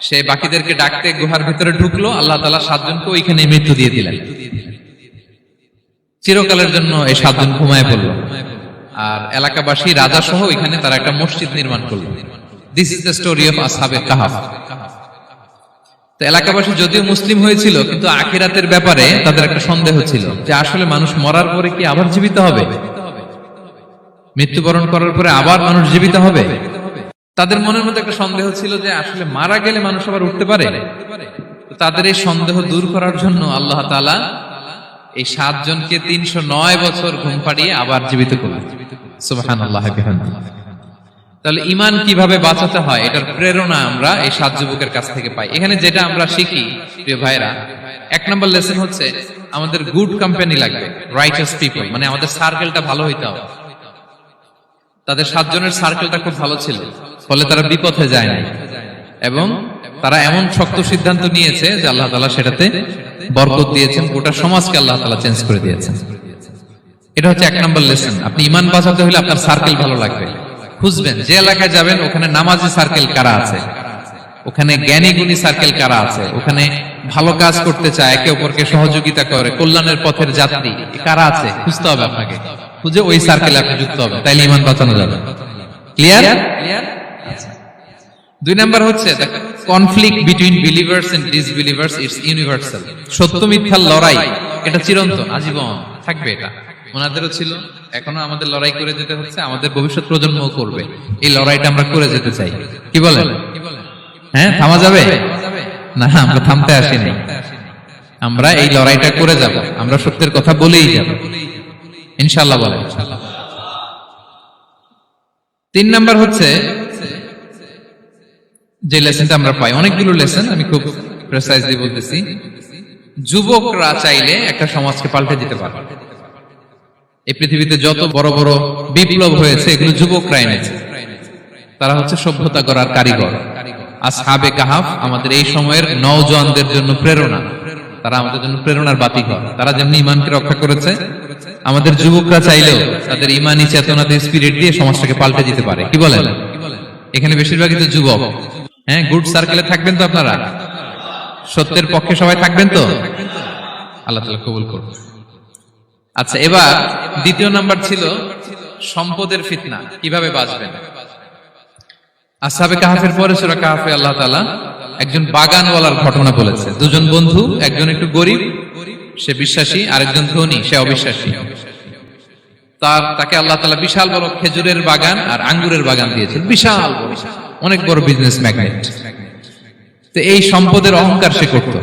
সে বাকিদেরকে ডাকতে গুহার ভিতরে ঢুকলো। আল্লাহ তাআলা 7 জনকে ওইখানে মৃত্যু দিয়ে দিলেন। চিরকালের জন্য এই 7 জন ঘুমায় পড়ল। আর এলাকাবাসী রাজা সহ ওইখানে তারা একটা মসজিদ নির্মাণ করলো। This is the story of আসহাবে কাহাফ। তো এলাকাবাসী যদিও মুসলিম হয়েছিল, কিন্তু আখিরাতের ব্যাপারে তাদের একটা সন্দেহ ছিল যে আসলে মানুষ মরার পরে কি আবার জীবিত হবে? মৃত্যুবরণ করার পরে আবার মানুষ জীবিত হবে? তাদের মনের মধ্যে একটা সন্দেহ ছিল যে আসলে মারা গেলে মানুষ আবার উঠতে পারে। তো তাদের এই সন্দেহ দূর করার জন্য আল্লাহ তাআলা এই 7 জনকে 309 বছর ঘুম পাড়িয়ে আবার জীবিত করলেন। সুবহানাল্লাহ বিহামদিহি। তাহলে ঈমান কিভাবে বাঁচাতে হয় এটার প্রেরণা আমরা এই 7 যুবকের কাছ থেকে পাই। এখানে যেটা আমরা শিখি প্রিয় ভাইরা, 1 নম্বর লেসন হচ্ছে আমাদের গুড কোম্পানি লাগবে, রাইটাস পিপল, মানে আমাদের সার্কেলটা ভালো হইতে হবে। তাদের 7 জনের সার্কেলটা খুব ভালো ছিল, ফলে তারা বিপথে যায় না, এবং তারা এমন শক্ত সিদ্ধান্ত নিয়েছে যে আল্লাহ তাআলা সেটাতে বরকত দিয়েছেন, গোটা সমাজকে আল্লাহ তাআলা চেঞ্জ করে দিয়েছেন। এটা হচ্ছে 1 নম্বর লেসন। আপনি ঈমান বাঁচাতে হলে আপনার সার্কেল ভালো লাগবে। খুঁজবেন যে এলাকায় যাবেন ওখানে নামাজি সার্কেল কারা আছে, ওখানে জ্ঞানী গুণী সার্কেল কারা আছে, ওখানে ভালো কাজ করতে চায়, একে অপরকে সহযোগিতা করে, কল্যাণের পথের যাত্রী কারা আছে খুঁজতে হবে আপনাকে। খুঁজে ওই সার্কেলে আপনি যুক্ত হবেন, তাইলে ঈমান বাঁচানো যাবে। ক্লিয়ার? 2 নাম্বার হচ্ছে conflict between believers and disbelievers it's universal. সত্য মিথ্যার লড়াই এটা চিরন্তন, আজীবন থাকবে। এটা ওনাদেরও ছিল, এখনো আমাদের লড়াই করে যেতে হচ্ছে, আমাদের ভবিষ্যৎ প্রজন্মও করবে। এই লড়াইটা আমরা করে যেতে চাই। কি বলেন? হ্যাঁ, থামা যাবে না? আমরা থামতে আসিনি, আমরা এই লড়াইটা করে যাব। আমরা সত্যের কথা বলেই যাব ইনশাআল্লাহ। বলেন। 3 নাম্বার হচ্ছে যে লেসনটা আমরা পাই, অনেকগুলো লেসন, আমি খুব প্রেসাইজলি বলতেছি। যুবকরা চাইলে একটা সমাজকে পাল্টে দিতে পারে। এই পৃথিবীতে যত বড় বড় বিপ্লব হয়েছে এগুলো যুবকরা এনেছে। তারা হচ্ছে সভ্যতা গড়ার কারিগর। আসহাবে কাহাফ আমাদের এই সময়ের নওজওয়ানদের জন্য প্রেরণা। তারা আমাদের জন্য প্রেরণার বাতি ঘর। তারা যেমনি ইমানকে রক্ষা করেছে, আমাদের যুবকরা চাইলেও তাদের ইমানি চেতনাতে স্পিরিট দিয়ে সমাজটাকে পাল্টে দিতে পারে। কি বলেন? এখানে বেশিরভাগই তো যুবক। হ্যাঁ, গুড সার্কেলে থাকবেন তো আপনারা? সত্যের পক্ষে সবাই থাকবেন তো? আল্লাহ তাআলা কবুল করুন। আচ্ছা, এবার দ্বিতীয় নাম্বার ছিল সম্পদের ফিতনা, কিভাবে বাঁচবেন। আসহাবে কাহফের পরে সূরা কাহফে আল্লাহ তাআলা একজন বাগানওয়ালার ঘটনা বলেছে। দুজন বন্ধু, একজন একটু গরিব, সে বিশ্বাসী, আরেকজন ধনী, সে অবিশ্বাসী। তাকে আল্লাহ তাআলা বিশাল বড় খেজুরের বাগান আর আঙ্গুরের বাগান দিয়েছেন, বিশাল বড়, অনেক বড় বিজনেস ম্যাগনেট। তো এই সম্পদের অহংকার সে করত।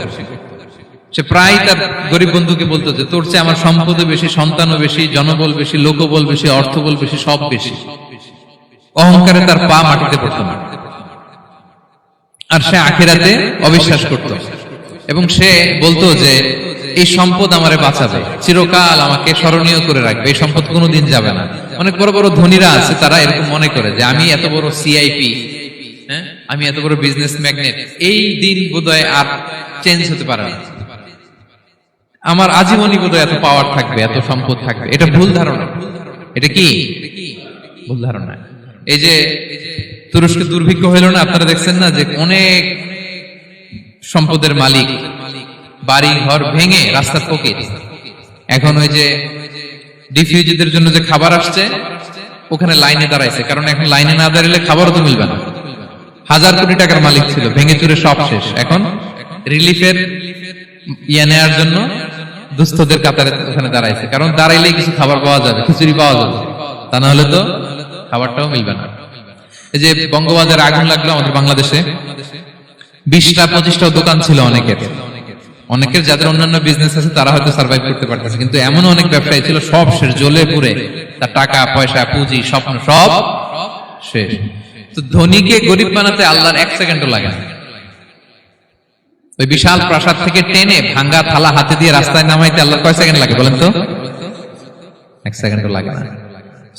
সে প্রায় তার গরিব বন্ধুকে বলতো যে তোর চেয়ে আমার সম্পদও বেশি, সন্তানও বেশি, জনবল বেশি, লোকবল বেশি, অর্থবল বেশি, সব বেশি। অহংকারে তার পা মাটিতে পড়তো না। আর সে আখিরাতে অবিশ্বাস করত এবং সে বলতো যে এই সম্পদ আমারে বাঁচাবে, চিরকাল আমাকে স্মরণীয় করে রাখবে, এই সম্পদ কোনোদিন যাবে না। অনেক বড় বড় ধনীরা আছে, তারা এরকম মনে করে যে আমি এত বড় সিআইপি, হ্যাঁ, আমি এত বড় বিজনেস ম্যাগনেট, এই দিন বোধহয় আর চেঞ্জ হতে পারে না, আমার আজীবনই বোধহয় এত পাওয়ার থাকবে, এত সম্পদ থাকবে। এটা ভুল ধারণা। এটা কি ভুল ধারণা? এই যে তুরস্কে দুর্ভিক্ষ হইল না, আপনারা দেখছেন না যে অনেক সম্পদের মালিক বাড়ি ঘর ভেঙে রাস্তার ফকির। এখন ওই যে ডিফিউজিদের জন্য যে খাবার আসছে, ওখানে লাইনে দাঁড়াইছে, কারণ এখন লাইনে না দাঁড়ালে খাবারও তো মিলবে না। 1000 কোটি টাকার মালিক ছিল, ভেঙে চুরে সব শেষ। এখন রিলিফের নেওয়ার জন্য দুস্থদের কাতারে ওখানে দাঁড়াইছে, কারণ দাঁড়াইলেই কিছু খাবার পাওয়া যাবে, খিচুড়ি পাওয়া যাবে, তা না হলে তো খাবারটাও মিলবে না। এই যে বঙ্গবাজারে আগুন লাগলো আমাদের বাংলাদেশে, 20টা-25টা দোকান ছিল অনেকের যাদের অন্যান্য বিজনেস আছে তারা হয়তো সার্ভাইভ করতে পারতেছে, কিন্তু এমন অনেক ব্যবসায়ী ছিল সব শেষ, জ্বলে পুড়ে, তার টাকা পয়সা পুঁজি স্বপ্ন সব শেষ। তো ধনীকে গরিব বানাতে আল্লাহর 1 সেকেন্ডও লাগে না। ওই বিশাল প্রাসাদ থেকে টেনে ভাঙ্গা থালা হাতে দিয়ে রাস্তায় নামাইতে আল্লাহর কয় সেকেন্ড লাগে বলেন তো? 1 সেকেন্ডও লাগে না।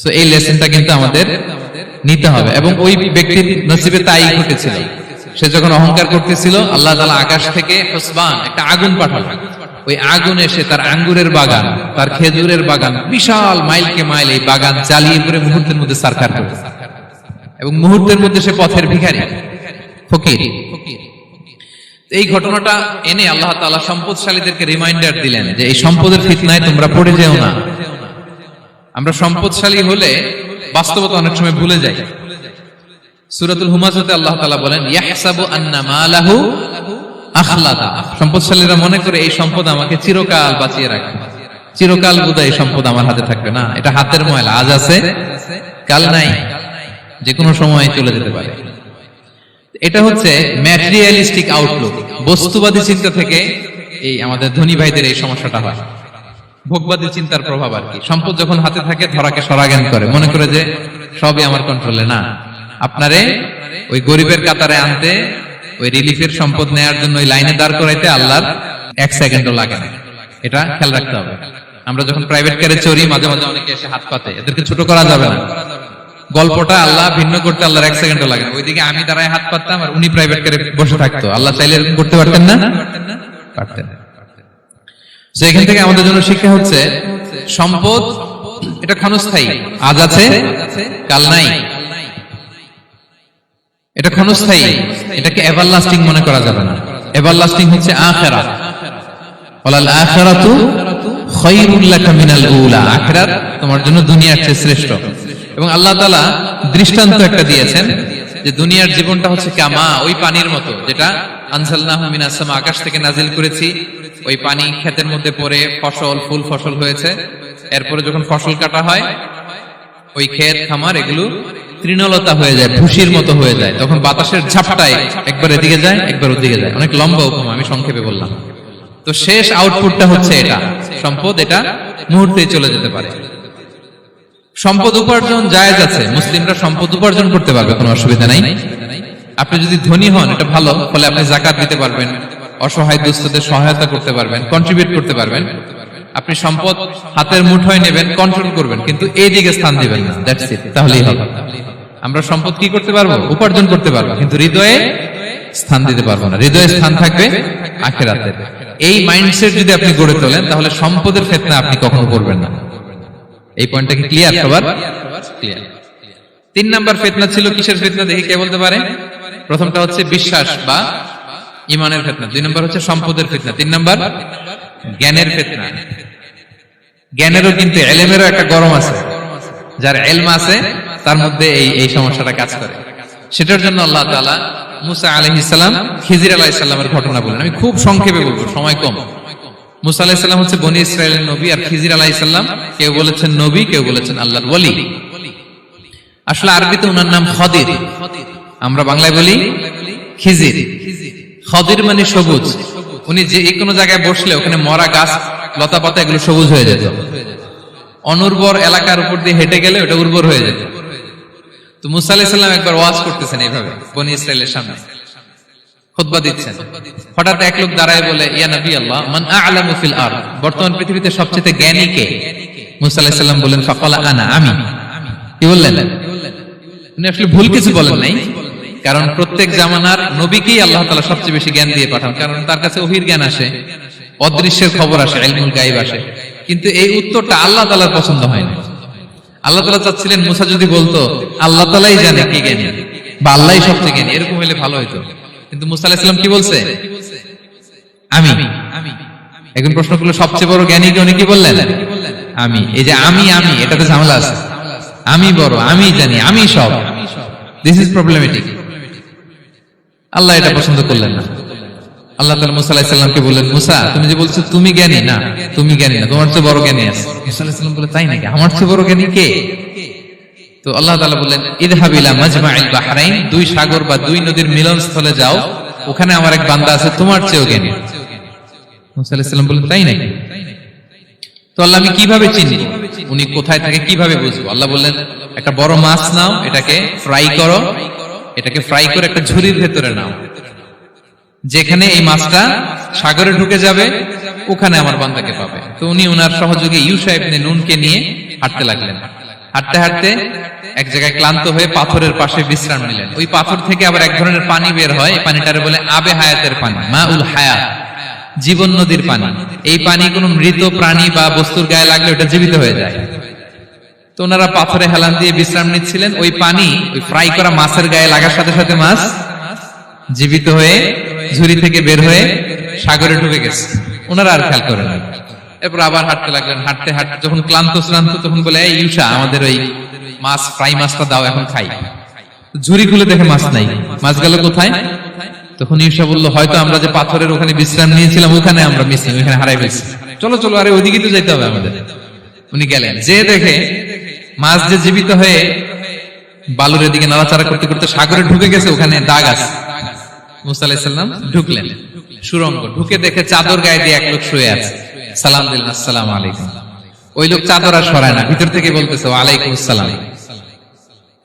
সো এই লেসনটা কিন্তু আমাদের নিতে হবে। এবং ওই ব্যক্তির নসিবে তাই ঘটেছিল। সে যখন অহংকার করতেছিল, আল্লাহ তাআলা আকাশ থেকে হুসবান, একটা আগুন পাঠালেন। ওই আগুন এসে তার আঙ্গুরের বাগান, তার খেজুরের বাগান, বিশাল মাইলকে মাইল এই বাগান জ্বালিয়ে করে মুহূর্তের মধ্যে সারখার করে, এবং মুহূর্তের মধ্যে সে পথের ভিখারি, ফকির। এই ঘটনাটা এনে আল্লাহ তাআলা সম্পদশালীদেরকে রিমাইন্ডার দিলেন যে এই সম্পদের ফিতনায় তোমরা পড়ে যেও না। আমরা সম্পদশালী হলে বাস্তবতা অনেক সময় ভুলে যাই। সূরাতুল হুমাজাতে আল্লাহ তাআলা বলেন, ইয়াহসাবু আন্না মালাহু আখলাদা। সম্পদশালীরা মনে করে এই সম্পদ আমাকে চিরকাল বাঁচিয়ে রাখবে, চিরকাল বোধহয় এই সম্পদ আমার হাতে থাকবে। না, এটা হাতের ময়লা, আজ আছে কাল নাই, যে কোনো সময় চলে যেতে পারে। এটা হচ্ছে ম্যাটেরিয়ালিস্টিক আউটলুক, বস্তুবাদী চিন্তা থেকে এই আমাদের ধনী ভাইদের এই সমস্যাটা হয়। ভোগবাদী চিন্তার প্রভাব আর কি। সম্পদ যখন হাতে থাকে ধরাকে সরাজ্ঞান করে, মনে করে যে সবই আমার কন্ট্রোলে। না, আপনারে ওই গরিবের কাতারে আনতে, ওই রিলিফের সম্পদ নেয়ার জন্য ওই লাইনে দাঁড় করাইতে আল্লাহর 1 সেকেন্ডও লাগে না। এটা খেয়াল রাখতে হবে। আমরা যখন প্রাইভেট কারে চড়ি, মাঝে মাঝে অনেকে এসে হাত পাতে, এদেরকে ছোট করা যাবে না। গল্পটা আল্লাহ ভিন্ন করতে আল্লাহর 1 সেকেন্ডও লাগে না। ওইদিকে আমি দাঁড়ায় হাত পাততাম আর উনি প্রাইভেট কারে বসে থাকতো। আল্লাহ চাইলে এরকম করতে পারতেন না? পারতেন। তো এখান থেকে আমাদের জন্য শিক্ষা হচ্ছে, সম্পদ এটা ক্ষণস্থায়ী, আজ আছে কাল নাই, এটা ক্ষণস্থায়ী, এটাকে এভারলাস্টিং মনে করা যাবে না। এভারলাস্টিং হচ্ছে আখিরাত। ওয়ালাল আখিরাতু খায়রুল লাকা মিনাল উলা। আখিরাত তোমার জন্য দুনিয়ার চেয়ে শ্রেষ্ঠ। এবং আল্লাহ তাআলা দৃষ্টান্ত একটা দিয়েছেন যে দুনিয়ার জীবনটা হচ্ছে কামা, ওই পানির মতো, যেটা আনজালনাহু মিনাস সামা, আকাশ থেকে নাজিল করেছি। ওই পানি ক্ষেতের মধ্যে পড়ে ফসল, ফুল ফসল হয়েছে। এরপরে যখন ফসল কাটা হয়, ওই ক্ষেত খামার এগুলো তৃণলতা হয়ে যায়, ভুসির মতো হয়ে যায়। তখন বাতাসের ঝাপটায় একবার এদিকে যায়, একবার ওদিকে যায়। অনেক লম্বা উপমা, আমি সংক্ষেপে বললাম। তো শেষ আউটপুটটা হচ্ছে এটা, সম্পদ এটা মুহূর্তেই চলে যেতে পারে। সম্পদ উপার্জন জায়েজ আছে, মুসলিমরা সম্পদ উপার্জন করতে পারবে, কোনো অসুবিধা নাই। আপনি যদি ধনী হন এটা ভালো, ফলে আপনি যাকাত দিতে পারবেন, অসহায় দুস্থদের সহায়তা করতে পারবেন, কন্ট্রিবিউট করতে পারবেন। আপনি সম্পদ হাতের মুঠোয় নেবেন, কন্ট্রোল করবেন, কিন্তু এই দিকে স্থান দিবেন না। দ্যাটস ইট, তাহলেই হবে। আমরা সম্পদ কি করতে পারবো? উপার্জন করতে পারবো, কিন্তু হৃদয়ে স্থান দিতে পারবো না। হৃদয়ে স্থান থাকবে আখিরাতে। এই মাইন্ডসেট যদি আপনি গড়ে তোলেন তাহলে সম্পদের ফিতনা আপনি কখনো করবেন না। এই পয়েন্টটা কি ক্লিয়ার সবার? ক্লিয়ার। 3 নাম্বার ফিতনা ছিল কিসের ফিতনা দেখি কে বলতে পারে? প্রথমটা হচ্ছে বিশ্বাস বা ঈমানের ফিতনা, 2 নাম্বার হচ্ছে সম্পদের ফিতনা, 3 নাম্বার জ্ঞানের ফিতনা। জ্ঞানেরও কিন্তু ইলমেরও একটা গরম আছে, যার ইলম আছে তার মধ্যে এই সমস্যাটা কাজ করে। সেটার জন্য আল্লাহ তাআলা মুসা আলাইহিস সালাম খিজির আলাইহিস সালামের ঘটনা বলেন। আমি খুব সংক্ষেপে বলবো, সময় কম। মুসা আলাইহিস সালাম হচ্ছে বনি ইসরাইলের নবী, আর খিজির আলাইহিস সালাম কেউ বলেছেন নবী, কেউ বলেছেন আল্লাহর ওলি। আসলে আরবিতে ওনার নাম খদির, আমরা বাংলায় বলি খিজির। খদির মানে সবুজ। উনি যে কোনো জায়গায় বসলে ওখানে মরা গাছ লতা পাতা এগুলো সবুজ হয়ে যেত, অনুর্বর এলাকার উপর দিয়ে হেঁটে গেলে ওটা উর্বর হয়ে যেত। তো মুসা আলাইহিস সালাম একবার ওয়াজ করতেছেন এইভাবে বনি ইসরাইলের সামনে, খুতবা দিচ্ছেন। হঠাৎ এক লোক দাঁড়ায় বলে, ইয়া নবী আল্লাহ, মান আ'লামু ফিল আরদ, বর্তমান পৃথিবীতে সবচেয়ে জ্ঞানী কে? মুসা আলাইহিস সালাম বলেন, ফাকালা আনা, আমি। কি বললেন? উনি আসলে ভুল কিছু বলেন নাই, কারণ প্রত্যেক জামানার নবীকেই আল্লাহ তাআলা সবচেয়ে বেশি জ্ঞান দিয়ে পাঠান, কারণ তার কাছে ওহীর জ্ঞান আসে, অদৃশ্যের খবর আসে, ইলমুল গায়ব আসে। কিন্তু এই উত্তরটা আল্লাহ তাআলার পছন্দ হয় না। আল্লাহ তাআলা চাচ্ছিলেন মুসা যদি বলতো আল্লাহ তাআলাই জানে কে জ্ঞানী বা আল্লাহই সবচেয়ে জ্ঞানী, এরকম হলে ভালো হতো। কিন্তু মুসা আলাইহিস সালাম কি বলছে? আমি। এখন প্রশ্ন করলো সবচেয়ে বড় জ্ঞানী কে? উনি কি বললেন? আমি। এই যে আমি এটাতে ঝামেলা আছে। আমি বড়, আমি জানি, আমি সব, দিস ইজ প্রবলেমেটিক। আল্লাহ এটা পছন্দ করলেন না। আল্লাহ তাআলা মুসা আলাইহিস সালামকে বললেন, মুসা তুমি যে বলছো তুমি জ্ঞানী, না তুমি জ্ঞানী না, তোমার চেয়ে বড় জ্ঞানী আছে। মুসা আলাইহিস সালাম বলে, তাই নাকি? আমার চেয়ে বড় জ্ঞানী কে? তো আল্লাহ তাআলা বললেন, ইযহাব ইলা মাজমাইল বাহরাইন, 2 সাগর বা 2 নদীর মিলনস্থলে যাও, ওখানে আমার এক বান্দা আছে তোমার চেয়েও জ্ঞানী। মুসা আলাইহিস সালাম বললেন, তাই নাকি? তো আল্লাহ, আমি কিভাবে চিনি উনি কোথায় থাকে, কিভাবে বুঝবো? আল্লাহ বললেন, একটা বড় মাছ নাও, এটাকে ফ্রাই করো, এটাকে ফ্রাই করে একটা ঝুড়ির ভেতরে নাও, যেখানে এই মাছটা সাগরে ঢুকে যাবে ওখানে আমার বান্দাকে পাবে। তো উনি ওনার সহযোগী ইউশা ইবনে নুনকে নিয়ে হাঁটতে লাগলেন। হাঁটতে হাঁটতে এক জায়গায় ক্লান্ত হয়ে পাথরের পাশে বিশ্রাম নিলেন। ওই পাথর থেকে আবার এক ধরনের পানি বের হয়, এই পানিটারে বলে আবে হায়াতের পানি, মাউল হায়াত, জীবন নদীর পানি। এই পানি কোনো মৃত প্রাণী বা বস্তুর গায়ে লাগলে ওটা জীবিত হয়ে যায়। তো ওনারা পাথরে হেলান দিয়ে বিশ্রাম নিচ্ছিলেন। ওই পানি ওই ফ্রাই করা মাছের গায়ে লাগার সাথে সাথে মাছ জীবিত হয়ে ঝুড়ি থেকে বের হয়ে সাগরে ঢুকে গেছে। ওনারা আর খেয়াল করেন না। এরপর আবার হাঁটতে লাগলেন। হাঁটতে হাঁটতে যখন ক্লান্ত তখন বলে, এই ইউশা, আমাদের ওই মাছ ফ্রাই মাছটা দাও, এখন খাই। ঝুড়ি খুলে দেখে মাছ নাই। মাছ গেল কোথায়? তখন ইউশা বলল, হয়তো আমরা যে পাথরের ওখানে বিশ্রাম নিয়েছিলাম ওখানে আমরা মিসিং, ওখানে হারাই ফেলছি। চলো চলো, আরে ওইদিকে তো যেতে হবে আমাদের। উনি গেলেন, যে দেখে মাছ যে জীবিত হয়ে বালুর দিকে নাড়াচাড়া করতে করতে সাগরে ঢুকে গেছে, ওখানে দাগ আছে। মুসা আলাইহিস সালাম ঢুকলেন সুরঙ্গ, ঢুকে দেখে চাদর গায়ে দিয়ে এক লোক শুয়ে আছে। সালাম দিলেন, আসসালামু আলাইকুম। ওই লোক চাদর আর সরায় না, ভিতর থেকে বলতেছে, ওয়ালাইকুম আসসালাম।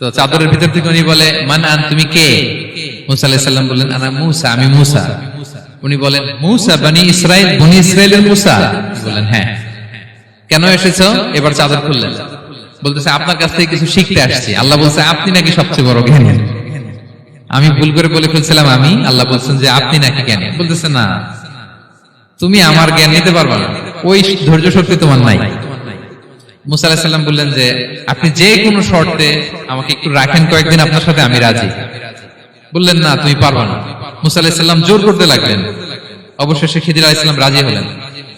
তো চাদরের ভিতর থেকে উনি বলে, মান আন, তুমি কে? মুসা আলাইহিস সালাম বললেন, আনা মুসা, আমি মুসা। উনি বলেন, মুসা বনি ইসরাইল, বনি ইসরাইলের মুসা? বলেন, হ্যাঁ। কেন এসেছো? এবার চাদর খুললেন, বলতেছে, আপনার কাছ থেকে কিছু শিখতে আসছি। আল্লাহ বলছে, আপনি নাকি সবচেয়ে বড় জ্ঞানী। আমি ভুল করে বলে ফেলছিলাম আমি। আল্লাহ বলছেন যে আপনি নাকি জ্ঞানী। বলতেছে, না, তুমি আমার জ্ঞান নিতে পারবে না, ওই ধৈর্য শক্তি তোমার নাই। মুসা আলাইহিস সালাম বললেন যে, আপনি যে কোনো শর্তে আমাকে একটু রাখেন কয়েকদিন আপনার সাথে, আমি রাজি। বললেন, না, তুমি পারবে না। মুসা আলাইহিস সালাম জোর করতে লাগলেন। অবশেষে খিজির আলাইহিস সালাম রাজি হলেন।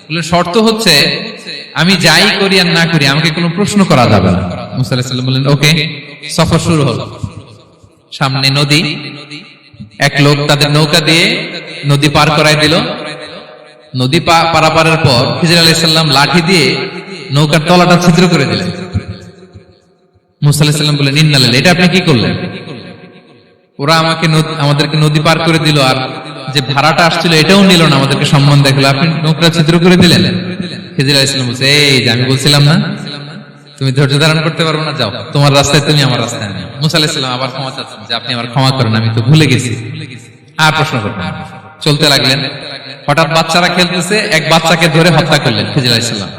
বললেন, শর্ত হচ্ছে আমি যাই করি আর না করি আমাকে কোনো প্রশ্ন করা যাবে না। মুসা আলাইহিস সালাম বললেন, ওকে। সফর শুরু হলো। সামনে নদী, এক লোক তাদের নৌকা দিয়ে নদী পার করায় দিল। নদী পারাপারের পর খিজির আলাইহিস সালাম লাঠি দিয়ে নৌকার তলাটা ছিদ্র করে দিলেন। মুসা আলাইহিস সালাম বললেন, ইন্না লিল্লাহি, এটা আপনি কি করলেন? ওরা আমাদেরকে নদী পার করে দিল, আর যে ভাড়াটা আসছিল এটাও নিল না, আমাদেরকে সম্মান দেখালো, আপনি নৌকা ছিদ্র করে দিলেন। খিজির আলাইহিস সালাম বলছে, এই যে আমি বলছিলাম না তুমি ধৈর্য ধারণ করতে পারবে না, যাও তোমার রাস্তায় তুমি, আমার রাস্তায় আমি। মুসা আলাইহিস সালাম আবার ক্ষমা চাচ্ছেন যে আপনি আমার ক্ষমা করেন, আমি তো ভুলে গেছি, আর প্রশ্ন করবেন না। চলতে লাগলেন। হঠাৎ বাচ্চারা খেলতেছে, এক বাচ্চাকে ধরে হত্যা করলেন খিজির আলাইহিস সালাম।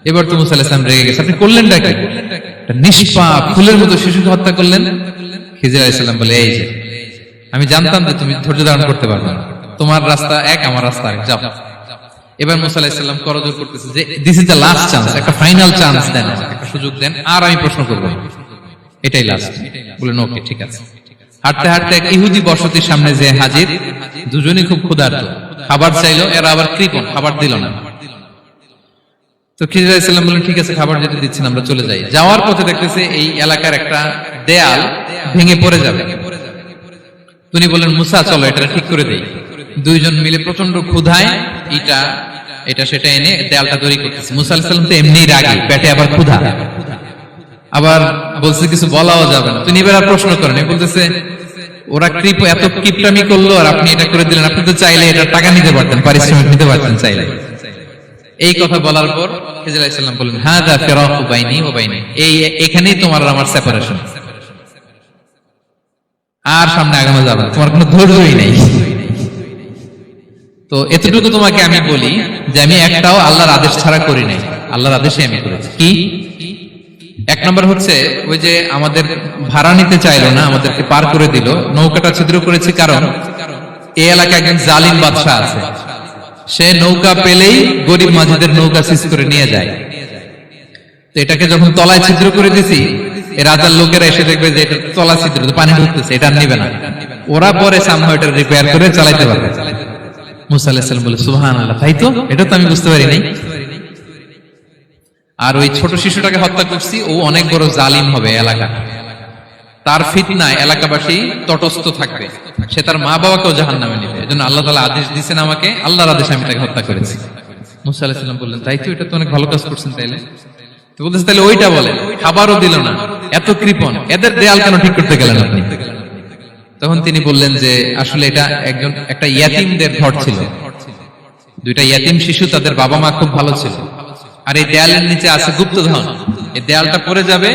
এবার তো মুসা আলাইহিস সালাম রেগে গেছে, আপনি করলেনটা কি? নিষ্পাপ ফুলের মতো শিশুকে হত্যা করলেন। খিজির আলাইহিস সালাম বলে, এই যে আমি জানতাম যে তুমি ধৈর্য ধারণ করতে পারবে না, তোমার রাস্তা এক, আমার রাস্তা এক, যাও। এবার মুসা আলাইহিস সালাম করজোর করতেছে যে this is the last chance, একটা ফাইনাল চান্স দেন, একটা সুযোগ দেন, আর আমি প্রশ্ন করব, এটাই লাস্ট। বলেন ওকে ঠিক আছে। হাঁটতে হাঁটতে এক ইহুদি বসতির সামনে যে হাজির, দুজনই খুব ক্ষুধার্ত, খাবার চাইলো, এরা আবার কৃপণ, খাবার দিল না। তো খিজির আলাইহিস সালাম বললেন ঠিক আছে, খাবার যেতে দিচ্ছেন, আমরা চলে যাই। যাওয়ার পথে দেখতেছে এই এলাকার একটা দেয়াল ভেঙে পড়ে যাবে। তিনি বললেন মুসা চলো এটা ঠিক করে দেই। দুইজন মিলে প্রচন্ড ক্ষুধায় এটা সেটা এনে দেয়ালটা তৈরি করতেছে। মুসা আলাইহিস সালাম তো এমনিই রাগী, পেটে আবার ক্ষুধা, আবার বলছে কিছু বলাও যাবে না। তিনি এবার আর প্রশ্ন করেন, বলতেছে ওরা এত কিপটামি করলো আর আপনি এটা করে দিলেন, আপনি তো চাইলে এটা টাকা নিতে পারতেন, পারিশ্রমিক নিতে পারতেন চাইলে। এই কথা বলার পর খিজির আলাইহিস সালাম বললেন হাযা ফিরাকু বাইনি ওয়া বাইনি, এখানেই তোমার আর আমার সেপারেশন, আর সামনে আগানো যাবে না, তোমার কোনো ধৈর্যই নেই। তো এতটুকু তোমাকে আমি বলি যে আমি একটাও আল্লাহর আদেশ ছাড়া করি নাই, আল্লাহর আদেশে আমি করেছি। কি? এক নম্বর হচ্ছে ওই যে আমাদের ভাড়া নিতে চাইলো না, আমাদেরকে পার করে দিল, নৌকাটা ছিদ্র করেছি কারণ এই এলাকায় একজন জালিম বাদশা আছে, সে নৌকা পেলেই গরিব মাঝিদের নৌকা সিজ করে নিয়ে যায়। তো এটাকে যখন তলায় ছিদ্র করে দিছি, এই রাজার লোকেরা এসে দেখবে যে এটা তলা ছিদ্র, পানি ঢুকতেছে, এটা নিবে না, ওরা পরে সামহাও এটা রিপেয়ার করে চালাইতে পারবে। মুসা আলাইহিস সালাম বলে সুবহানাল্লাহ, তাই তো, এটা তো আমি বুঝতে পারি নাই। আর ওই ছোট শিশুটাকে হত্যা করছি, ও অনেক বড় জালিম হবে এলাকা, তার ফিতনায় এলাকাবাসী তটস্থ থাকবে, সে তার মা বাবাকেও জাহান্নামে নেবে, এজন্য আল্লাহ তাআলা আদেশ দিয়েছেন আমাকে, আল্লাহর আদেশে আমি তাকে হত্যা করেছি। মুসা আলাইহিস সালাম বললেন তাই তো, এটা তো অনেক ভালো কাজ করছেন তাইলে। তো বলতেছে তাহলে ওইটা বলেন, খাবারও দিল না, এত কৃপণ, এদের দেয়াল কেন ঠিক করতে গেলেন আপনি? তখন তিনি বললেন যে আসলে এটা একটা ইয়াতীমদের ঘর ছিল, দুইটা ইয়াতীম শিশু, তাদের বাবা মা খুব ভালো ছিল, আর এই দেয়ালের নিচে আছে গুপ্তধন, এই দেয়ালটা পড়ে যাবে,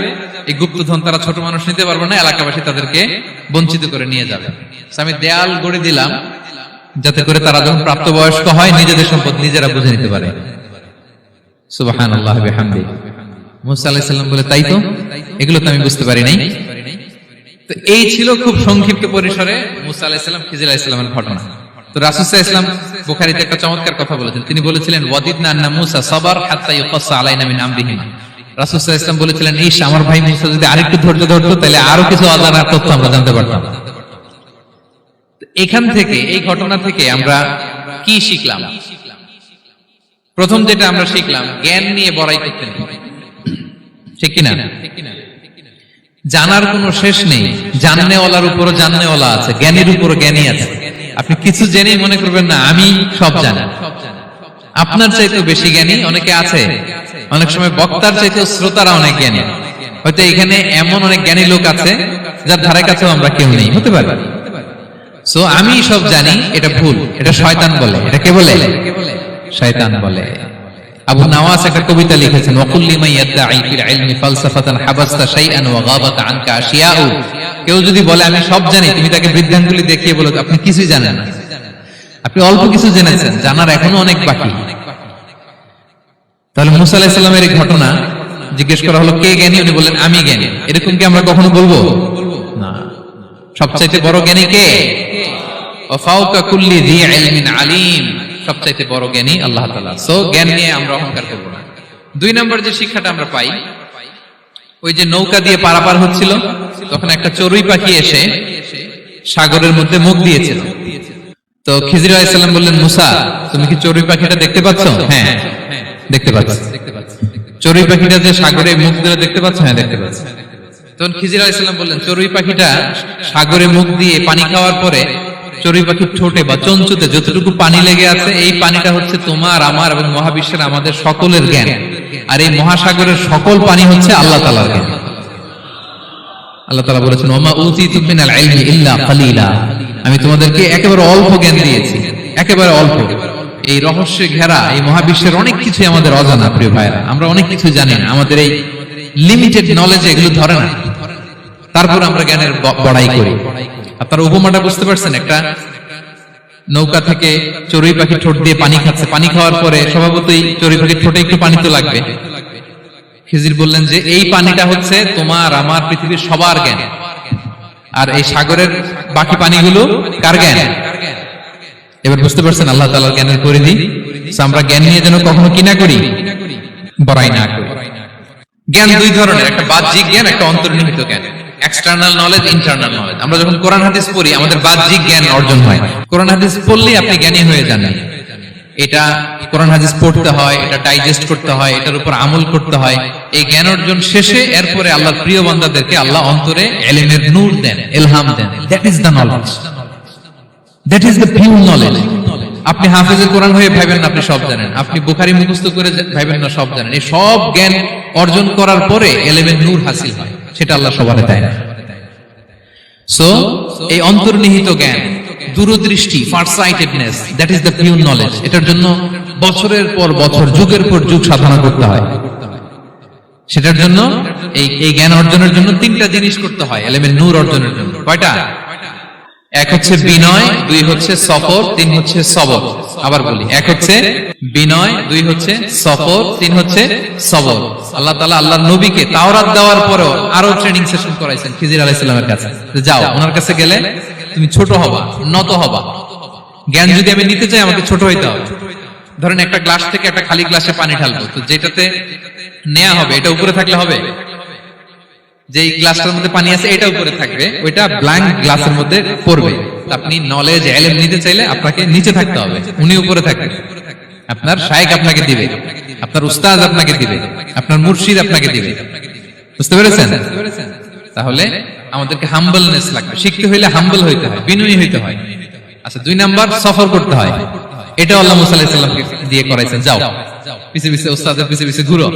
এই গুপ্তধন তারা ছোট মানুষ নিতে পারবে না, এলাকাবাসী তাদেরকে বঞ্চিত করে নিয়ে যাবে। আমি দেয়াল গড়ে দিলাম যাতে করে তারা যখন প্রাপ্তবয়স্ক হয় নিজেদের সম্পদ নিজেরা বুঝে নিতে পারে। সুবহানাল্লাহ বিহামদি। মুসা আলাইহিস সালাম বলে তাই তো, এগুলো তো আমি বুঝতে পারি নাই। তো এই ছিল খুব সংক্ষিপ্ত পরিসরে মুসা আলাইহিস সালাম খিজির আলাইহিস সালামের ঘটনা। তো রাসূল সাল্লাল্লাহু আলাইহি ওয়াসাল্লাম বুখারীতে একটা চমৎকার কথা বলেছেন, তিনি বলেছিলেন ওয়াদিদনা আন্না মুসা সাবার হাত্তা ইউকাসসা আলাইনা মিন আমরিহিমা। রাসূল সাল্লাল্লাহু আলাইহি ওয়াসাল্লাম বলেছিলেন ইস, আমার ভাই মুসা যদি আরেকটু ধৈর্য ধরতো তাহলে আরো কিছু অজানা তথ্য আমরা জানতে পারতাম। এখান থেকে, এই ঘটনা থেকে আমরা কি শিখলাম? প্রথম যেটা আমরা শিখলাম, জ্ঞান নিয়ে বড়াই করতে নেই, ঠিক কিনা? জানার কোনো শেষ নেই, জাননেওয়ালার উপরও জাননেওয়ালা আছে, জ্ঞানীর উপরও জ্ঞানী আছে। আপনি কিছু জেনেই মনে করবেন না আমি সব জানি, আপনার চাইতেও বেশি জ্ঞানী অনেকে আছে। অনেক সময় বক্তার চাইতেও শ্রোতারা অনেক জ্ঞানী। হয়তো এখানে এমন অনেক জ্ঞানী লোক আছে যার ধারে কাছেও আমরা কেউ নেই, হতে পারে। সো আমি সব জানি, এটা ভুল, এটা শয়তান বলে। এটা কে বলে? শয়তান বলে। আবু নাওয়াস একটা কবিতা লিখেছেন, ওয়াকুল্লি মান ইয়াদঈ ফিল ইলমি ফালসাফাতান হাবাসতা শাইআন ওয়া গাবাত আনকা আশিয়াউ। কেউ যদি বলে আমি সব জানি, তুমি তাকে বৃদ্ধাঙ্গুলি দেখিয়ে বলো আপনি কিছুই জানেন না, আপনি অল্প কিছু জেনেছেন, জানার এখনো অনেক বাকি। তাহলে মুসা আলাইহিস সালামের এই ঘটনা, জিজ্ঞেস করা হলো কে জ্ঞানী, উনি বললেন আমি জ্ঞানী। এরকম কি আমরা কখনো বলবো? না। সবচাইতে বড় জ্ঞানী কে? ওয়া ফাওকা কুল্লি যী ইলমিন আলিম। সবচাইতে বড় জ্ঞানী আল্লাহ তাআলা। সো জ্ঞান নিয়ে আমরা অহংকার করব না। দুই নম্বর যে শিক্ষাটা আমরা পাই, ওই যে নৌকা দিয়ে পারাপার হচ্ছিল, তখন একটা চড়ুই পাখি এসে সাগরের মধ্যে মুখ দিয়েছিল। তো খিজির আলাইহিস সালাম বললেন মুসা, তুমি কি চড়ুই পাখিটা দেখতে পাচ্ছ? হ্যাঁ দেখতে পাচ্ছি। চড়ুই পাখিটা যে সাগরে মুখ দিয়ে দেখতে পাচ্ছ? হ্যাঁ দেখতে পাচ্ছি। তখন খিজির আলাইহিস সালাম বললেন চড়ুই পাখিটা সাগরে মুখ দিয়ে পানি খাওয়ার পরে চড়ুই পাখির ঠোঁটে বা চঞ্চুতে যতটুকু পানি লেগে আছে, এই পানিটা হচ্ছে তোমার, আমার এবং মহাবিশ্বের আমাদের সকলের জ্ঞান। আর এই মহাসাগরের সকল পানি হচ্ছে আল্লাহ তাআলার জ্ঞান। আল্লাহ তাআলা বলেছেন ওমা উতিতু মিনাল ইলমি ইল্লা কালিলা, আমি তোমাদেরকে একেবারে অল্প জ্ঞান দিয়েছি, একেবারে অল্প। এই রহস্যে ঘেরা এই মহাবিশ্বের অনেক কিছু আমাদের অজানা। প্রিয় ভাইরা, আমরা অনেক কিছু জানি না, আমাদের এই লিমিটেড নলেজে এগুলো ধরে না, তারপর আমরা জ্ঞানের বড়াই করি। আপনারা উপমাটা বুঝতে পারছেন? একটা নৌকা থেকে চড়ুই পাখি ঠোঁট দিয়ে পানি খাচ্ছে, পানি খাওয়ার পরে স্বভাবতই চড়ুই পাখির ঠোঁটে একটু পানি তো লাগবে। খিজির বললেন যে এই পানিটা হচ্ছে তোমার আমার পৃথিবীর সবার জ্ঞান, আর এই সাগরের বাকি পানিগুলো কার জ্ঞান? এবার বুঝতে পারছেন আল্লাহ তাআলার জ্ঞানের পরিধি। আমরা জ্ঞান নিয়ে যেন কখনো কি না করি, বড়াই না করি। জ্ঞান দুই ধরনের, একটা বাহ্যিক জ্ঞান, একটা অন্তর্নিহিত জ্ঞান। External knowledge, internal knowledge. আমরা যখন কোরআন হাদিস পড়ি আমাদের বাহ্যিক জ্ঞান অর্জন হয়। কোরআন হাদিস পড়লেই আপনি জ্ঞানী হয়ে যান। এটা কোরআন হাদিস পড়তে হয়, এটা ডাইজেস্ট করতে হয়, এটার উপর আমল করতে হয়। এই জ্ঞান অর্জন শেষে এরপরে আল্লাহর প্রিয় বান্দাদেরকে আল্লাহ অন্তরে ইলমের নূর দেন, ইলহাম দেন। That is the knowledge, that is the pure knowledge. আপনি হাফেজে কোরআন হয়ে ভাবেন না আপনি সব জানেন, আপনি বুখারী মুখস্থ করে ভাবেন না সব জানেন। এই সব জ্ঞান অর্জন করার পরে ইলমের নূর হাসিল হয়, সেটা আল্লাহ সবারে দেয় না। সো এই অন্তর্নিহিত জ্ঞান, দূরদৃষ্টি, farsightedness, that is the pure knowledge. এটার জন্য বছরের পর বছর, যুগের পর যুগ সাধনা করতে হয়। সেটার জন্য এই জ্ঞান অর্জনের জন্য তিনটা জিনিস করতে হয় ইলমের নূর অর্জনের জন্য। কয়টা? এক হচ্ছে বিনয়, দুই হচ্ছে সফর, তিন হচ্ছে সবর। আবার বলি, এক হচ্ছে বিনয়, দুই হচ্ছে সফর, তিন হচ্ছে সবর। আল্লাহ তাআলা আল্লাহর নবীকে তাওরাত দেওয়ার পরেও আরো ট্রেনিং সেশন করাইছেন খিজির আলাইহিস সালামের কাছে। যাও, ওনার কাছে গেলে তুমি ছোট হবা, নত হবা। জ্ঞান যদি আমি নিতে চাই আমাকে ছোট হইতে হবে। ধরেন একটা গ্লাস থেকে একটা খালি গ্লাসে পানি ঢালবো, তো যেটাতে নেওয়া হবে এটা উপরে থাকলে হবে? যে গ্লাসটার মধ্যে পানি আছে এটা উপরে থাকবে, ওইটা ব্ল্যাঙ্ক গ্লাসের মধ্যে পড়বে। আপনি নলেজ, ইলম নিতে চাইলে আপনাকে নিচে থাকতে হবে, উনি উপরে থাকবেন। আপনার শায়েখ আপনাকে দিবে, আপনার উস্তাদ আপনাকে দিবে, আপনার মুর্শিদ আপনাকে দিবে। বুঝতে পেরেছেন? তাহলে আমাদেরকে হাম্বলনেস লাগবে। শিখতে হইলে হাম্বল হইতে হয়, বিনয়ী হইতে হয়। আচ্ছা, দুই নাম্বার সফর করতে হয়। এটা আল্লাহ মুসা আলাইহিস সালামকে দিয়ে করাইছেন, যাও পিছে পিছে উস্তাদের পিছে পিছে ঘুরো।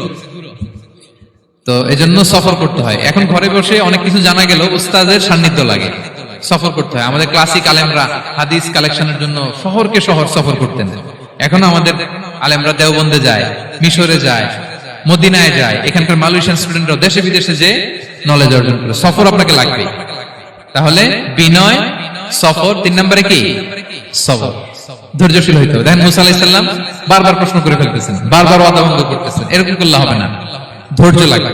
তো এজন্য সফর করতে হয়। এখন ঘরে বসে অনেক কিছু জানা গেল, উস্তাদের সান্নিধ্য লাগে, সফর করতে হয়। আমাদের ক্লাসিক আলেমরা হাদিস কালেকশনের জন্য শহরকে শহর সফর করতেন। এখন আমাদের আলেমরা দেওবন্দে যায়, মিশরে যায়, মদিনায় যায়। এখানকার মালয়েশিয়ান স্টুডেন্টরাও দেশে বিদেশে যে নলেজ অর্জন করে। সফর আপনাকে লাগবে। তাহলে বিনয়, সফর, তিন নম্বরে কি? সবর। ধৈর্যশীল হইতে হবে। দেখেন মুসা আলাইহিস সালাম বারবার প্রশ্ন করে ফেলতেছেন, বারবার ওয়াদা ভঙ্গ করতেছেন। এরকম করলে হবে না, ধৈর্য লাগবে।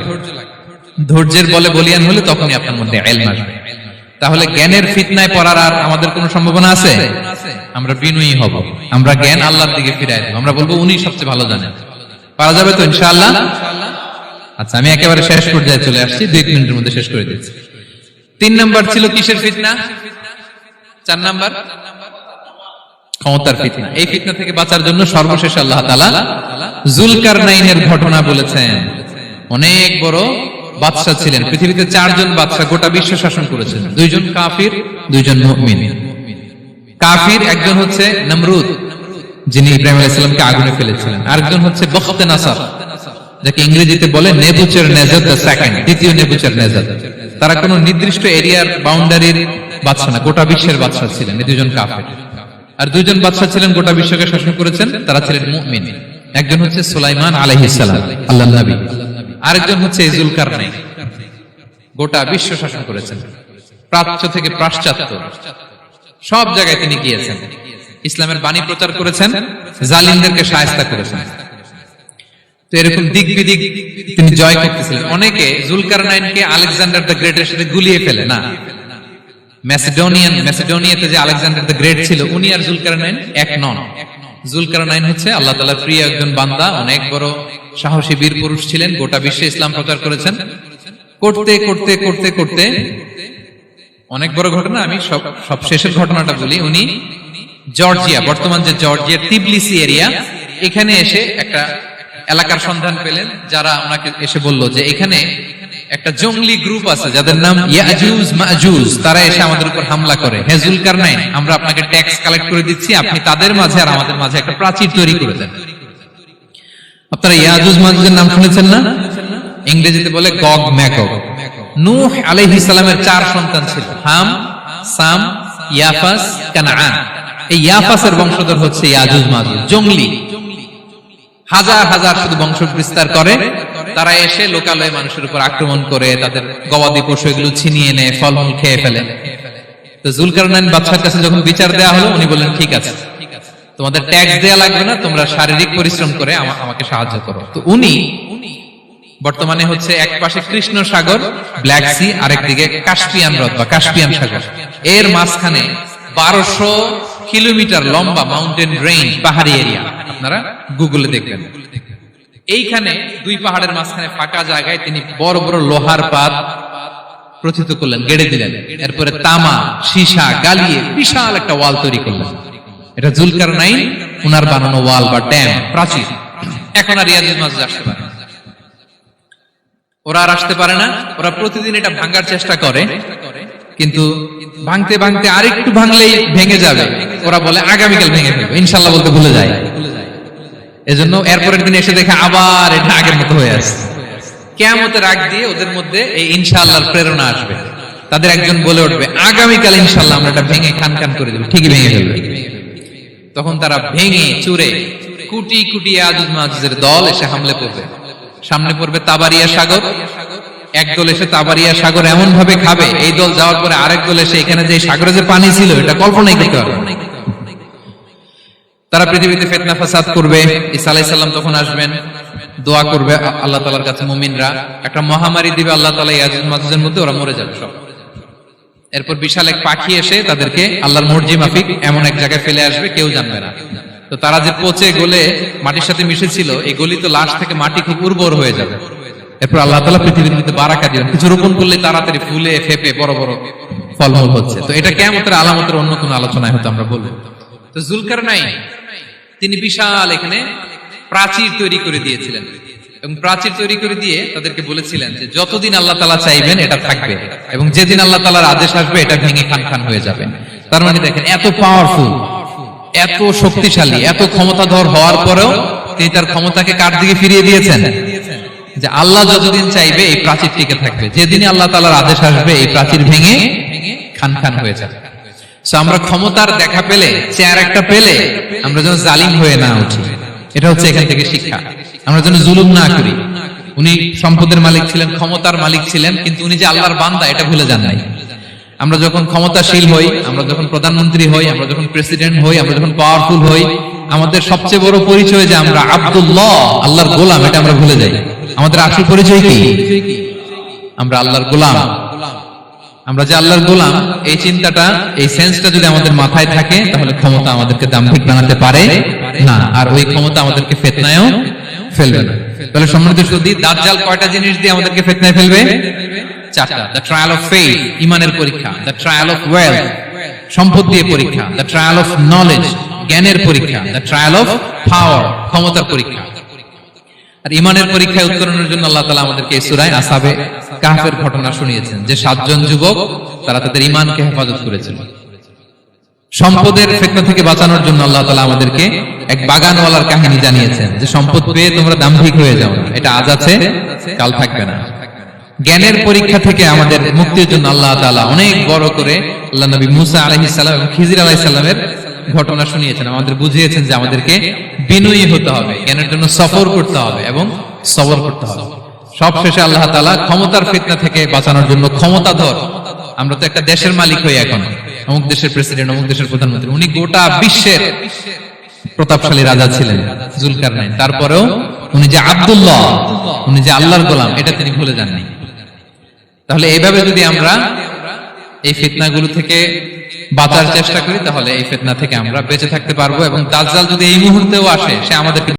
ধৈর্যের বলে বলিয়ান হলে তখনই আপনার মধ্যে ইলম আসবে। তাহলে জ্ঞানের ফিতনায় পড়ার আর আমাদের কোনো সম্ভাবনা আছে? আমরা বিনয়ী হব, আমরা জ্ঞান আল্লাহর দিকে ফিরাই দেব। আমরা বলবো উনি সবচেয়ে ভালো জানেন। পারা যাবে তো ইনশাআল্লাহ? আচ্ছা, আমি একেবারে শেষ পর্যায়ে চলে আসছি, 2 মিনিটের মধ্যে শেষ করে দিচ্ছি। 3 নাম্বার ছিল কিসের ফিতনা? 4 নাম্বার ক্ষমতার ফিতনা। এই ফিতনা থেকে বাঁচার জন্য সর্বশেষ আল্লাহ তাআলা যুলকারনাইনের ঘটনা বলেছেন। অনেক বড় বাদশা ছিলেন, পৃথিবীতে 4 জন বাদশা গোটা বিশ্ব শাসন করেছেন। 2 জন কাফির, 2 জন মুমিন। কাফির একজন হচ্ছে নমরুদ, যিনি ইব্রাহিম আলাইহিস সালামকে আগুনে ফেলেছিলেন। আরেকজন হচ্ছে বখতে নাসার, যাকে ইংরেজিতে বলে নেবুচারনেজার দ্য সেকেন্ড, দ্বিতীয় নেবুচারনেজার। তারা কোনো নির্দিষ্ট এরিয়ার বাউন্ডারির বাদশা না, গোটা বিশ্বের বাদশা ছিলেন। এই 2 জন কাফির। আর 2 জন বাদশা ছিলেন গোটা বিশ্বকে শাসন করেছেন, তারা ছিলেন মুমিন। একজন হচ্ছে সুলাইমান আলাইহিস সালাম, আল্লাহর নবী। আরেকজন হচ্ছে যুলকারনাইন, গোটা বিশ্ব শাসন করেছেন, প্রাচ্য থেকে পাশ্চাত্য সব জায়গায় তিনি গিয়েছেন, ইসলামের বাণী প্রচার করেছেন, জালিমদেরকে শায়েস্তা করেছেন। তো এরকম দিক বিদিক তিনি জয় করতেছিলেন। অনেকে যুলকারনাইনকে আলেকজান্ডার দ্য গ্রেটের সাথে গুলিয়ে ফেলে না। ম্যাসিডোনিয়াতে যে আলেকজান্ডার দ্য গ্রেট ছিল, উনি আর যুলকারনাইন এক নন। যুলকারনাইন হচ্ছে আল্লাহ তাআলার প্রিয় একজন বান্দা, অনেক বড় সাহসী বীর পুরুষ ছিলেন, গোটা বিশ্বে ইসলাম প্রচার করেছেন। করতে করতে করতে করতে অনেক বড় ঘটনা, আমি সব শেষের ঘটনাটা বলি। উনি জর্জিয়া, বর্তমান যে জর্জিয়ার তিবলিসি এরিয়া, এখানে এসে একটা এলাকার সন্ধান পেলেন, যারা ওনাকে এসে বলল যে এখানে একটা জঙ্গলি গ্রুপ আছে যাদের নাম ইয়াজুজ মাজুজ, তারা এসে আমাদের উপর হামলা করে। হে যুলকারনাইন, আমরা আপনাকে ট্যাক্স কালেক্ট করে দিচ্ছি, আপনি তাদের মাঝে আর আমাদের মাঝে একটা প্রাচীর তৈরি করে দেন। আপনারা ইয়াজুজ মাজুজের নাম শুনেছেন না? ইংরেজিতে বলে গগ ম্যাগগ। নূহ আলাইহিস সালামের 4 সন্তান ছিল, হাম, সাম, ইয়াফাস, কানাআন। এই ইয়াফাসের বংশধর হচ্ছে ইয়াজুজ মাজুজ, জঙ্গলি, হাজার হাজার শুধু বংশ বিস্তার করে। তারা এসে লোকালয়ে মানুষের উপর আক্রমণ করে, তাদের গবাদি পশু এগুলো ছিনিয়ে নেয়, ফলমূল খেয়ে ফেলে। তো যুলকারনাইন বাদশার কাছে যখন বিচার দেওয়া হলো, উনি বললেন ঠিক আছে, তোমাদের ট্যাক্স দেয়া লাগবে না, তোমরা শারীরিক পরিশ্রম করে আমাকে সাহায্য করো। তো উনি বর্তমানে হচ্ছে এক পাশে কৃষ্ণ সাগর, ব্ল্যাক সি, আরেকদিকে কাস্পিয়ান হ্রদ বা কাস্পিয়ান সাগর, এর মাঝখানে 1200 কিলোমিটার লম্বা মাউন্টেন রেঞ্জ, পাহাড়ি এরিয়া, আপনারা গুগলে দেখবেন। এইখানে দুই পাহাড়ের মাঝখানে ফাঁকা জায়গায় তিনি বড় বড় লোহার পাত প্রথিত করলেন, গেড়ে দিলেন। এরপরে তামা, সীসা গালিয়ে বিশাল একটা ওয়াল তৈরি করলেন। এটা জুলকারনাইন উনার বানানো ওয়াল বা ড্যাম, প্রাচীর। এখন আর ইয়াজুজ মাজুজ আসতে পারে না, ওরা আর আসতে পারে না। ওরা প্রতিদিন এটা ভাঙার চেষ্টা করে, কিন্তু ভাঙতে ভাঙতে আরেকটু ভাঙলেই ভেঙে যাবে। ওরা বলে আগামীকাল ভেঙে ফেলবে, ইনশাল্লাহ বলতে ভুলে যায়। এজন্য এরপরের দিন এসে দেখে আবার এটা আগের মতো হয়ে আসছে। কিয়ামতের আগ দিয়ে ওদের মধ্যে এই ইনশাআল্লাহর প্রেরণা আসবে। তাদের একজন বলে উঠবে আগামীকাল ইনশাআল্লাহ আমরা এটা ভেঙে খান খান করে দেব, ঠিকই ভেঙে ফেলবে। তখন তারা ভেঙে চুরে কুটি কুটি ইয়াজুজ মাজুজের দল এসে হামলে পড়বে। সামনে পড়বে তাবারিয়া সাগর। এক দল এসে তাবারিয়া সাগর এমন ভাবে খাবে, এই দল যাওয়ার পরে আরেক দল এসে এখানে যে সাগরে যে পানি ছিল এটা কল্পনাই করতে পারবে না। তারা পৃথিবীতে ফিতনা ফাসাদ করবে। ঈসা আলাইহিস সালাম তখন আসবেন, দোয়া করবে আল্লাহ তাআলার কাছে মুমিনরা, একটা মহামারী দিবে আল্লাহ তাআলা ইয়াজুজ মাজুজের মধ্যে, ওরা মরে যাবে সব। এরপর বিশাল এক পাখি এসে তাদেরকে আল্লাহর মর্জি মাফিক এমন এক জায়গায় ফেলে আসবে, কেউ জানবে না। তো তারা যে পচে গলে মাটির সাথে মিশেছিল, এই গলিত লাশ থেকে মাটি খুব উর্বর হয়ে যাবে। এরপর আল্লাহ তাআলা পৃথিবীর মধ্যে বারাকা দিবেন, কিছু রোপণ করলে তাড়াতাড়ি ফুলে ফেপে বড় বড় ফলমূল হচ্ছে। তো এটা কিয়ামতের আলামতের অন্য কোন আলোচনায় হয়তো আমরা বলবো। তো জুলকারনাইন তিনি বিশাল এখানে প্রাচীর তৈরি করে দিয়েছিলেন, এবং প্রাচীর তৈরি করে দিয়ে তাদেরকে বলেছিলেন যে যতদিন আল্লাহ তাআলা চাইবেন এটা থাকবে, এবং যেদিন আল্লাহ তাআলার আদেশ আসবে এটা ভেঙে খান খান হয়ে যাবে। তার মানে দেখেন, এত পাওয়ারফুল, এত শক্তিশালী, এত ক্ষমতাধর হওয়ার পরেও তিনি তার ক্ষমতাকে কার দিকে ফিরিয়ে দিয়েছেন? যে আল্লাহ যতদিন চাইবে এই প্রাচীর টিকে থাকবে, যেদিন আল্লাহ তাআলার আদেশ আসবে এই প্রাচীর ভেঙে খান খান হয়ে যাবে। আমরা ক্ষমতার দেখা পেলে, চেয়ার একটা পেলে আমরা যেন জালিম হয়ে না উঠি, এটা হচ্ছে এখান থেকে শিক্ষা। আমরা যেন জুলুম না করি। উনি সম্পদের মালিক ছিলেন, ক্ষমতার মালিক ছিলেন, কিন্তু উনি যে আল্লাহর বান্দা এটা ভুলে যান নাই। আমরা যখন ক্ষমতাশীল হই, আমরা যখন প্রধানমন্ত্রী হই, আমরা যখন প্রেসিডেন্ট হই, আমরা যখন পাওয়ারফুল হই, আমাদের সবচেয়ে বড় পরিচয় যে আমরা আব্দুল্লাহ, আল্লাহর গোলাম, এটা আমরা ভুলে যাই। আমাদের আসল পরিচয় কি? আমরা আল্লাহর গোলাম। আমরা যে আল্লাহর গোলাম, এই চিন্তাটা, এই সেন্সটা যদি আমাদের মাথায় থাকে, তাহলে ক্ষমতা আমাদেরকে দাম্ভিক বানাতে পারে না, আর ওই ক্ষমতা আমাদেরকে ফিতনায়ও ফেলবে না। তাহলে সম্মানিত সুধী, দাজ্জাল কয়টা জিনিস দিয়ে আমাদেরকে ফিতনায় ফেলবে? চারটা। দ্য ট্রায়াল অফ ফেইথ, ঈমানের পরীক্ষা; দ্য ট্রায়াল অফ ওয়েলথ, সম্পদ দিয়ে পরীক্ষা; দ্য ট্রায়াল অফ নলেজ, জ্ঞানের পরীক্ষা; দ্য ট্রায়াল অফ পাওয়ার, ক্ষমতার পরীক্ষা। আর ঈমানের পরীক্ষায় উত্তরণের জন্য আল্লাহ তাআলা আমাদেরকে এই সূরায় আসহাবে কাহফের ঘটনা শুনিয়েছেন, যে 7 জন যুবক তারা তাদের ঈমানকে হেফাজত করেছিল। সম্পদের ফিতনা থেকে বাঁচানোর জন্য আল্লাহ তাআলা আমাদেরকে এক বাগানওয়ালার কাহিনী জানিয়েছেন, যে সম্পদ পেয়ে তোমরা দাম্ভিক হয়ে যাও না, এটা আজ আছে কাল থাকবে না। জ্ঞানের পরীক্ষা থেকে আমাদের মুক্তির জন্য আল্লাহ তাআলা অনেক বড় করে আল্লাহ নবী মুসা আলাইহিস সালাম এবং খিজির আলাইহিস সালামের ঘটনা শুনিয়েছেন, আমাদের বুঝিয়েছেন যে আমাদেরকে বিনয়ী হতে হবে, জ্ঞানের জন্য সফর করতে হবে এবং সবর করতে হবে। সবশেষে আল্লাহ তাআলা ক্ষমতার ফিতনা থেকে বাঁচানোর জন্য ক্ষমতাধর, আমরা তো একটা দেশের মালিক হই এখন, অমুক দেশের প্রেসিডেন্ট, অমুক দেশের প্রধানমন্ত্রী, উনি গোটা বিশ্বের প্রতাপশালী রাজা ছিলেন জুলকারনাইন। তারপরেও উনি যে আব্দুল্লাহ, উনি যে আল্লাহর গোলাম, এটা তিনি ভুলে যাননি। তাহলে এইভাবে যদি আমরা এই ফিতনাগুলো থেকে বাঁচার চেষ্টা করি, তাহলে এই ফিতনা থেকে আমরা বেঁচে থাকতে পারবো। এবং দাজ্জাল যদি এই মুহূর্তেও আসে, সে আমাদেরকে